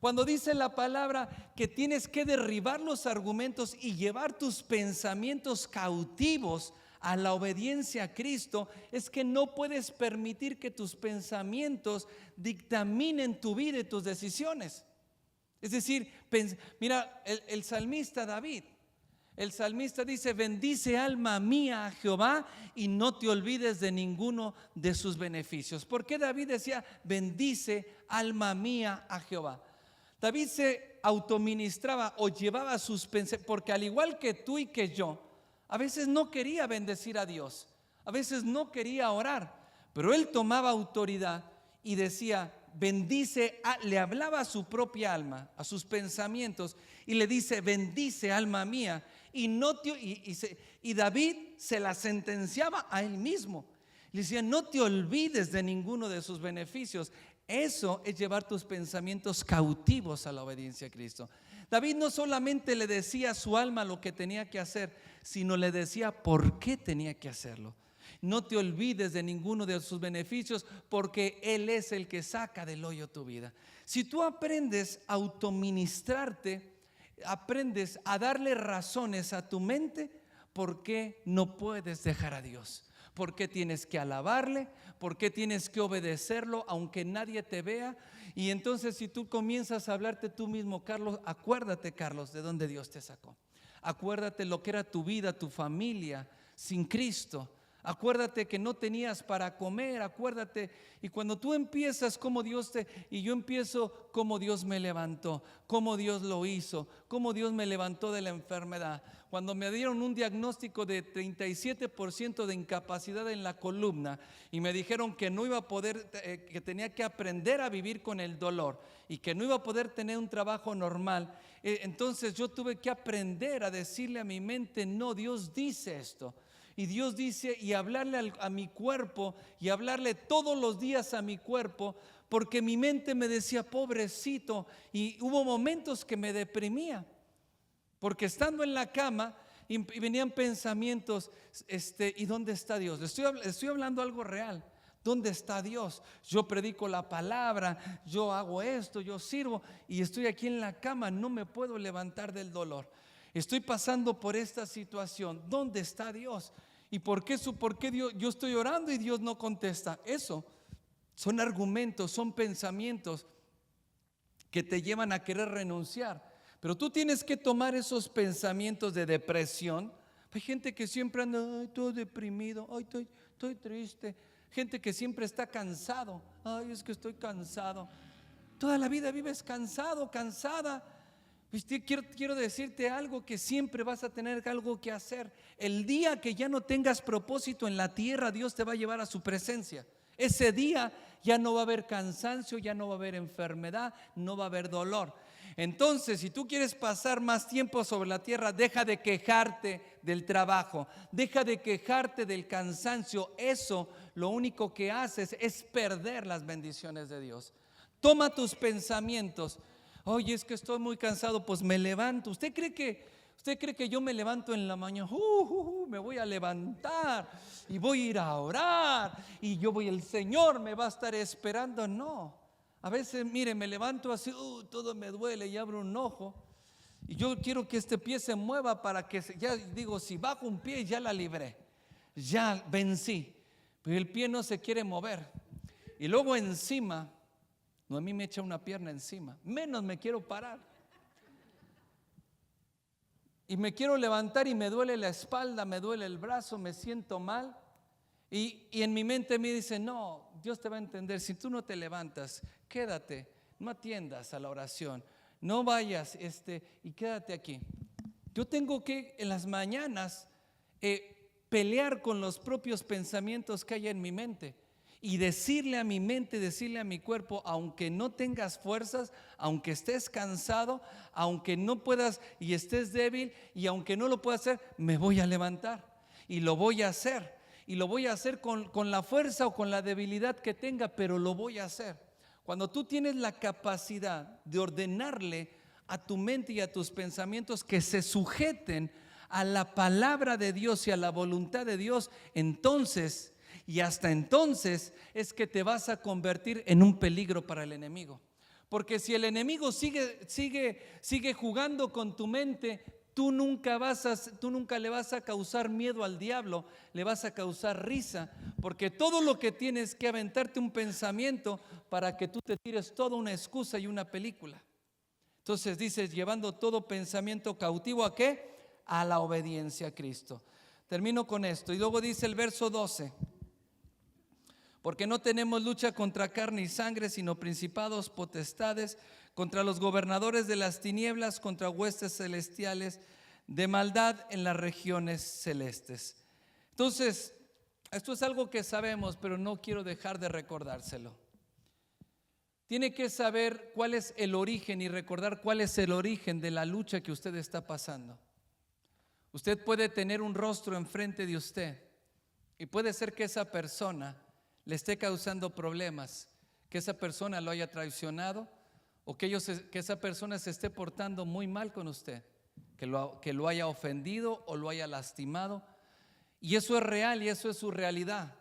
Cuando dice la palabra que tienes que derribar los argumentos y llevar tus pensamientos cautivos a la obediencia a Cristo, es que no puedes permitir que tus pensamientos dictaminen tu vida y tus decisiones. Es decir, mira, el salmista David, el salmista dice, bendice alma mía a Jehová y no te olvides de ninguno de sus beneficios. ¿Por qué David decía, bendice alma mía a Jehová? David se autoministraba o llevaba sus pensamientos, porque al igual que tú y que yo, a veces no quería bendecir a Dios, a veces no quería orar, pero él tomaba autoridad y decía, le hablaba a su propia alma, a sus pensamientos, y le dice: bendice, alma mía. Y David se la sentenciaba a él mismo. Le decía: no te olvides de ninguno de sus beneficios. Eso es llevar tus pensamientos cautivos a la obediencia a Cristo. David no solamente le decía a su alma lo que tenía que hacer, sino le decía por qué tenía que hacerlo. No te olvides de ninguno de sus beneficios, porque Él es el que saca del hoyo tu vida. Si tú aprendes a autoministrarte, aprendes a darle razones a tu mente, ¿por qué no puedes dejar a Dios? ¿Por qué tienes que alabarle? ¿Por qué tienes que obedecerlo aunque nadie te vea? Y entonces, si tú comienzas a hablarte tú mismo, Carlos, acuérdate, Carlos, de dónde Dios te sacó. Acuérdate lo que era tu vida, tu familia sin Cristo. Acuérdate que no tenías para comer, acuérdate. Y cuando tú empiezas como y yo empiezo como Dios me levantó, como Dios lo hizo, como Dios me levantó de la enfermedad. Cuando me dieron un diagnóstico de 37% de incapacidad en la columna y me dijeron que no iba a poder, que tenía que aprender a vivir con el dolor y que no iba a poder tener un trabajo normal, entonces yo tuve que aprender a decirle a mi mente: no, Dios dice esto. Y Dios dice, y hablarle a mi cuerpo, y hablarle todos los días a mi cuerpo, porque mi mente me decía: pobrecito. Y hubo momentos que me deprimía, porque estando en la cama y venían pensamientos, ¿y dónde está Dios? Estoy hablando algo real. ¿Dónde está Dios? Yo predico la palabra, yo hago esto, yo sirvo, y estoy aquí en la cama, no me puedo levantar del dolor. Estoy pasando por esta situación. ¿Dónde está Dios? ¿Y por qué Dios? Yo estoy orando y Dios no contesta. Eso son argumentos, son pensamientos que te llevan a querer renunciar. Pero tú tienes que tomar esos pensamientos de depresión. Hay gente que siempre anda: ay, todo deprimido, ay, estoy triste. Gente que siempre está cansado: ay, es que estoy cansado. Toda la vida vives cansado, cansada. Quiero decirte algo, que siempre vas a tener algo que hacer. El día que ya no tengas propósito en la tierra, Dios te va a llevar a su presencia. Ese día ya no va a haber cansancio, ya no va a haber enfermedad, no va a haber dolor. Entonces, si tú quieres pasar más tiempo sobre la tierra, deja de quejarte del trabajo, deja de quejarte del cansancio. Eso lo único que haces es perder las bendiciones de Dios. Toma tus pensamientos: oye, es que estoy muy cansado, pues me levanto. ¿Usted cree que yo me levanto en la mañana? Me voy a levantar y voy a ir a orar y el Señor me va a estar esperando. No. A veces, mire, me levanto así, todo me duele y abro un ojo. Y yo quiero que este pie se mueva para que, ya digo, si bajo un pie ya la libré, ya vencí. Pero el pie no se quiere mover. Y luego encima, no, a mí me echa una pierna encima, menos me quiero parar. Y me quiero levantar y me duele la espalda, me duele el brazo, me siento mal. Y en mi mente me dice: no, Dios te va a entender. Si tú no te levantas, quédate, no atiendas a la oración, no vayas y quédate aquí. Yo tengo que en las mañanas pelear con los propios pensamientos que hay en mi mente. Y decirle a mi mente, decirle a mi cuerpo: aunque no tengas fuerzas, aunque estés cansado, aunque no puedas y estés débil, y aunque no lo puedas hacer, me voy a levantar y lo voy a hacer. Y lo voy a hacer con la fuerza o con la debilidad que tenga, pero lo voy a hacer. Cuando tú tienes la capacidad de ordenarle a tu mente y a tus pensamientos que se sujeten a la palabra de Dios y a la voluntad de Dios, entonces, y hasta entonces, es que te vas a convertir en un peligro para el enemigo. Porque si el enemigo sigue jugando con tu mente, tú nunca le vas a causar miedo al diablo, le vas a causar risa, porque todo lo que tienes es que aventarte un pensamiento para que tú te tires toda una excusa y una película. Entonces dices: llevando todo pensamiento cautivo ¿a qué? A la obediencia a Cristo. Termino con esto. Y luego dice el verso 12: porque no tenemos lucha contra carne y sangre, sino principados, potestades, contra los gobernadores de las tinieblas, contra huestes celestiales de maldad en las regiones celestes. Entonces, esto es algo que sabemos, pero no quiero dejar de recordárselo. tiene que saber cuál es el origen y recordar cuál es el origen de la lucha que usted está pasando. Usted puede tener un rostro enfrente de usted y puede ser que esa persona le esté causando problemas, que esa persona lo haya traicionado o que esa persona se esté portando muy mal con usted, que lo haya ofendido o lo haya lastimado. Y eso es real y eso es su realidad.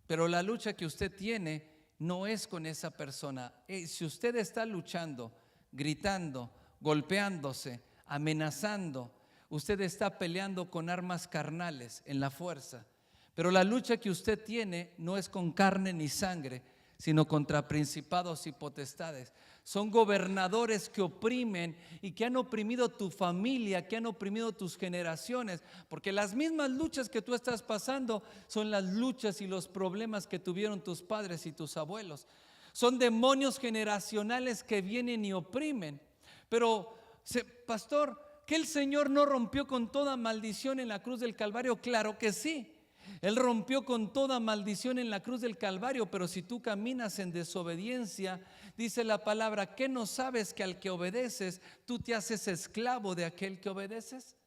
Pero la lucha que usted tiene no es con esa persona. Si usted está luchando, gritando, golpeándose, amenazando, usted está peleando con armas carnales en la fuerza. Pero la lucha que usted tiene no es con carne ni sangre, sino contra principados y potestades. Son gobernadores que oprimen y que han oprimido tu familia, que han oprimido tus generaciones, porque las mismas luchas que tú estás pasando son las luchas y los problemas que tuvieron tus padres y tus abuelos. Son demonios generacionales que vienen y oprimen. Pero, pastor, ¿que el Señor no rompió con toda maldición en la cruz del Calvario? Claro que sí. Él rompió con toda maldición en la cruz del Calvario, pero si tú caminas en desobediencia, dice la palabra, ¿qué no sabes que al que obedeces, tú te haces esclavo de aquel que obedeces?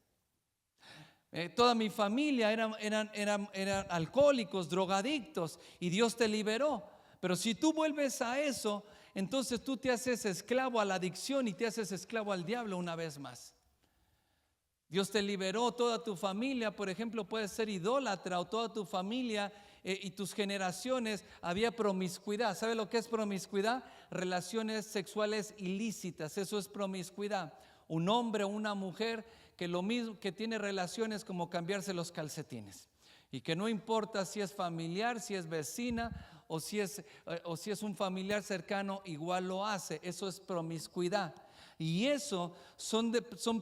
Toda mi familia eran alcohólicos, drogadictos, y Dios te liberó. Pero si tú vuelves a eso, entonces tú te haces esclavo a la adicción y te haces esclavo al diablo una vez más. Dios te liberó, toda tu familia, por ejemplo, puede ser idólatra, o toda tu familia y tus generaciones había promiscuidad. ¿Sabe lo que es promiscuidad? Relaciones sexuales ilícitas, eso es promiscuidad. Un hombre o una mujer que lo mismo, que tiene relaciones como cambiarse los calcetines, y que no importa si es familiar, si es vecina o si es un familiar cercano, igual lo hace. Eso es promiscuidad. Y eso son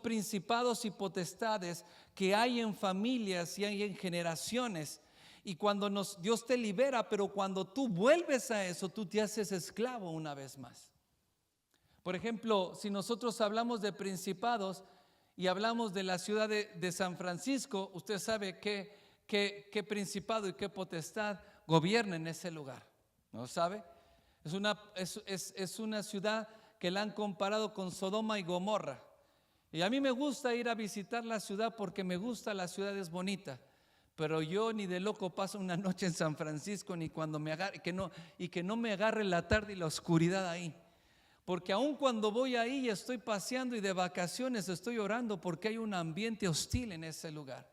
principados y potestades que hay en familias y hay en generaciones. Y cuando Dios te libera, pero cuando tú vuelves a eso, tú te haces esclavo una vez más. Por ejemplo, si nosotros hablamos de principados y hablamos de la ciudad de San Francisco, usted sabe qué principado y qué potestad gobierna en ese lugar. ¿No sabe? Es una ciudad que la han comparado con Sodoma y Gomorra. Y a mí me gusta ir a visitar la ciudad porque me gusta, la ciudad es bonita. Pero yo ni de loco paso una noche en San Francisco, ni cuando me agarre, que no me agarre la tarde y la oscuridad ahí. Porque aun cuando voy ahí y estoy paseando y de vacaciones, estoy orando porque hay un ambiente hostil en ese lugar.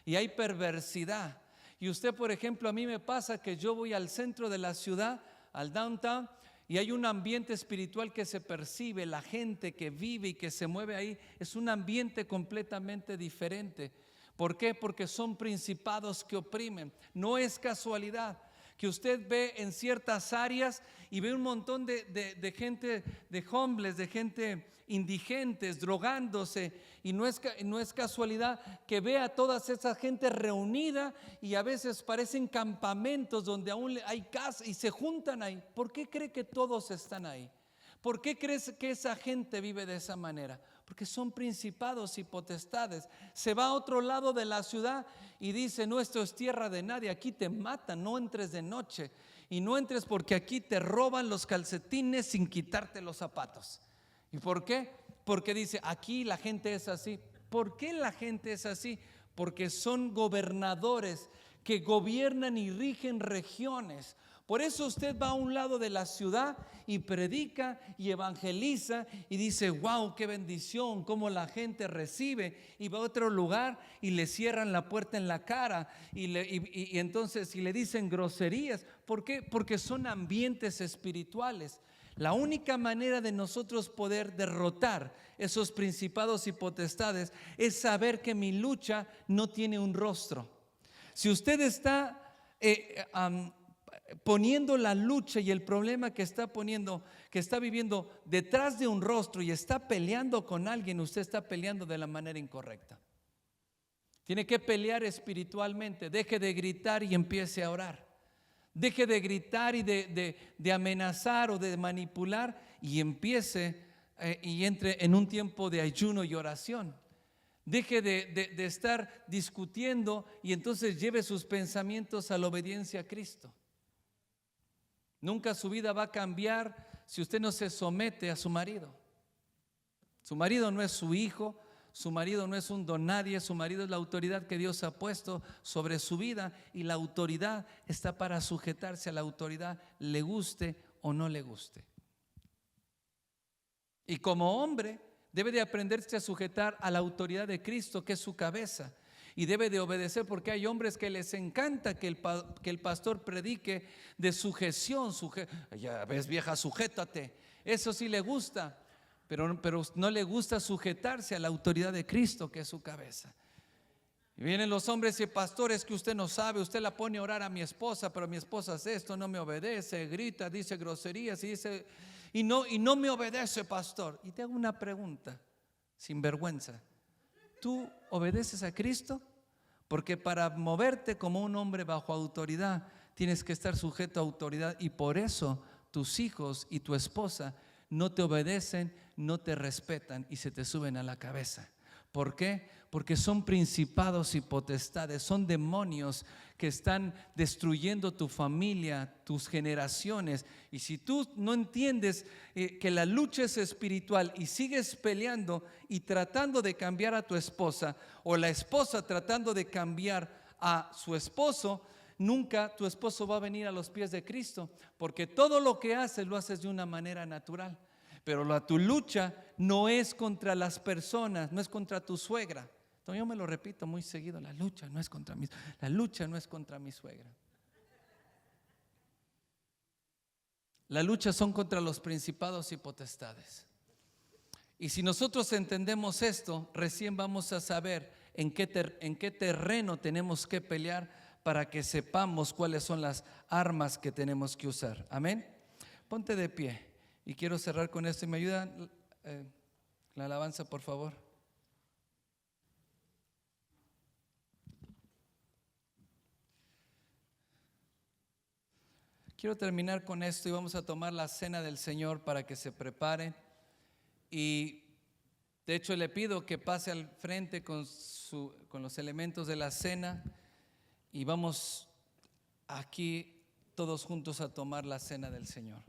Y hay perversidad. Y usted, por ejemplo, a mí me pasa que yo voy al centro de la ciudad, al downtown, y hay un ambiente espiritual que se percibe. La gente que vive y que se mueve ahí es un ambiente completamente diferente. ¿Por qué? Porque son principados que oprimen. No es casualidad que usted ve en ciertas áreas y ve un montón de gente, de homeless, de gente indigentes, drogándose, y no es casualidad que vea a toda esa gente reunida, y a veces parecen campamentos donde aún hay casa y se juntan ahí. ¿Por qué cree que todos están ahí? ¿Por qué crees que esa gente vive de esa manera? Porque son principados y potestades. Se va a otro lado de la ciudad y dice: no, esto es tierra de nadie, aquí te matan, no entres de noche. Y no entres porque aquí te roban los calcetines sin quitarte los zapatos. ¿Y por qué? Porque dice: aquí la gente es así. ¿Por qué la gente es así? Porque son gobernadores que gobiernan y rigen regiones. Por eso usted va a un lado de la ciudad y predica y evangeliza y dice: wow, qué bendición, cómo la gente recibe. Y va a otro lugar y le cierran la puerta en la cara y entonces le dicen groserías. ¿Por qué? Porque son ambientes espirituales. La única manera de nosotros poder derrotar esos principados y potestades es saber que mi lucha no tiene un rostro. Si usted está poniendo la lucha y el problema que está viviendo detrás de un rostro y está peleando con alguien, usted está peleando de la manera incorrecta. Tiene que pelear espiritualmente. Deje de gritar y empiece a orar. Deje de gritar y de amenazar o de manipular y empiece y entre en un tiempo de ayuno y oración. Deje de estar discutiendo y entonces lleve sus pensamientos a la obediencia a Cristo. Nunca su vida va a cambiar si usted no se somete a su marido? Su marido no es su hijo, su marido no es un don nadie, su marido es la autoridad que Dios ha puesto sobre su vida, y la autoridad está para sujetarse a la autoridad, le guste o no le guste. Y como hombre debe de aprenderse a sujetar a la autoridad de Cristo, que es su cabeza, y debe de obedecer, porque hay hombres que les encanta que el pastor predique de sujeción. Ya ves, vieja, sujétate. Eso sí le gusta, pero no le gusta sujetarse a la autoridad de Cristo, que es su cabeza. Y vienen los hombres y pastores que usted no sabe, usted la pone a orar a mi esposa, pero mi esposa hace esto, no me obedece, grita, dice groserías y no me obedece, pastor. Y te hago una pregunta, sin vergüenza. ¿Tú obedeces a Cristo? Porque para moverte como un hombre bajo autoridad, tienes que estar sujeto a autoridad, y por eso tus hijos y tu esposa no te obedecen, no te respetan y se te suben a la cabeza. ¿Por qué? Porque son principados y potestades, son demonios que están destruyendo tu familia, tus generaciones. Y si tú no entiendes que la lucha es espiritual y sigues peleando y tratando de cambiar a tu esposa, o la esposa tratando de cambiar a su esposo, nunca tu esposo va a venir a los pies de Cristo, porque todo lo que haces lo haces de una manera natural. Pero tu lucha no es contra las personas, no es contra tu suegra. Entonces yo me lo repito muy seguido, la lucha no es contra mi suegra. La lucha son contra los principados y potestades. Y si nosotros entendemos esto, recién vamos a saber en qué terreno tenemos que pelear, para que sepamos cuáles son las armas que tenemos que usar. Amén. Ponte de pie. Y quiero cerrar con esto. ¿Y me ayuda la alabanza, por favor? Quiero terminar con esto y vamos a tomar la cena del Señor para que se prepare. Y de hecho le pido que pase al frente con los elementos de la cena, y vamos aquí todos juntos a tomar la cena del Señor.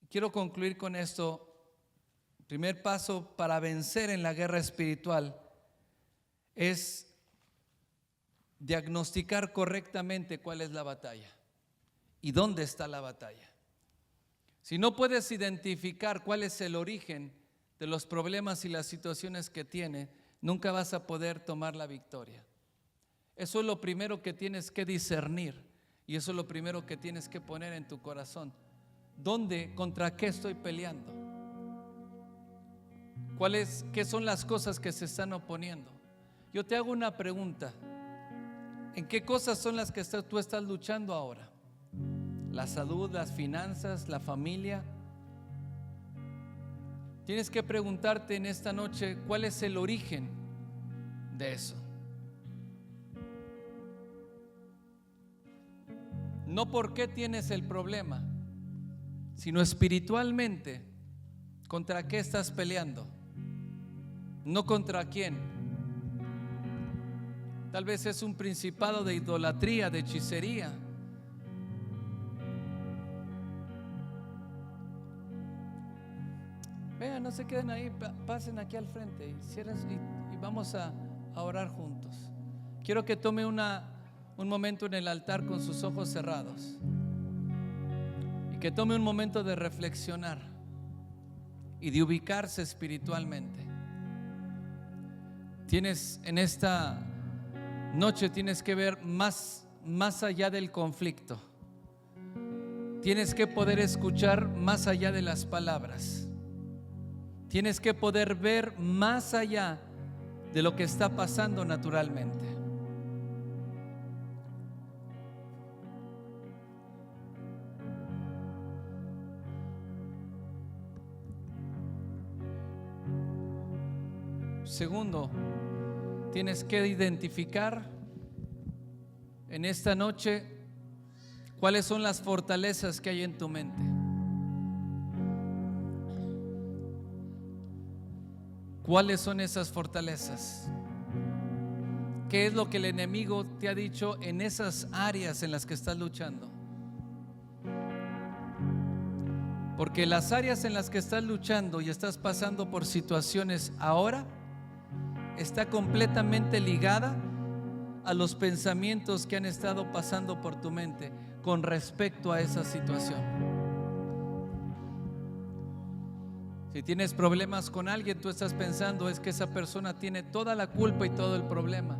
Quiero concluir con esto. Primer paso para vencer en la guerra espiritual es diagnosticar correctamente cuál es la batalla y dónde está la batalla. Si no puedes identificar cuál es el origen de los problemas y las situaciones que tiene, nunca vas a poder tomar la victoria. Eso es lo primero que tienes que discernir, y eso es lo primero que tienes que poner en tu corazón. ¿Dónde, contra qué estoy peleando? ¿Qué son las cosas que se están oponiendo? Yo te hago una pregunta. ¿En qué cosas son las que tú estás luchando ahora? ¿La salud, las finanzas, la familia? Tienes que preguntarte en esta noche cuál es el origen de eso. No por qué tienes el problema, sino espiritualmente, ¿contra qué estás peleando? No contra quién. Tal vez es un principado de idolatría, de hechicería. Vean, no se queden ahí, pasen aquí al frente y vamos a orar juntos. Quiero que tome un momento en el altar con sus ojos cerrados, y que tome un momento de reflexionar y de ubicarse espiritualmente. En esta noche tienes que ver más allá del conflicto. Tienes que poder escuchar más allá de las palabras. Tienes que poder ver más allá de lo que está pasando naturalmente. Segundo, tienes que identificar en esta noche cuáles son las fortalezas que hay en tu mente. ¿Cuáles son esas fortalezas? ¿Qué es lo que el enemigo te ha dicho en esas áreas en las que estás luchando? Porque las áreas en las que estás luchando y estás pasando por situaciones ahora está completamente ligada a los pensamientos que han estado pasando por tu mente con respecto a esa situación. Si tienes problemas con alguien, tú estás pensando es que esa persona tiene toda la culpa y todo el problema.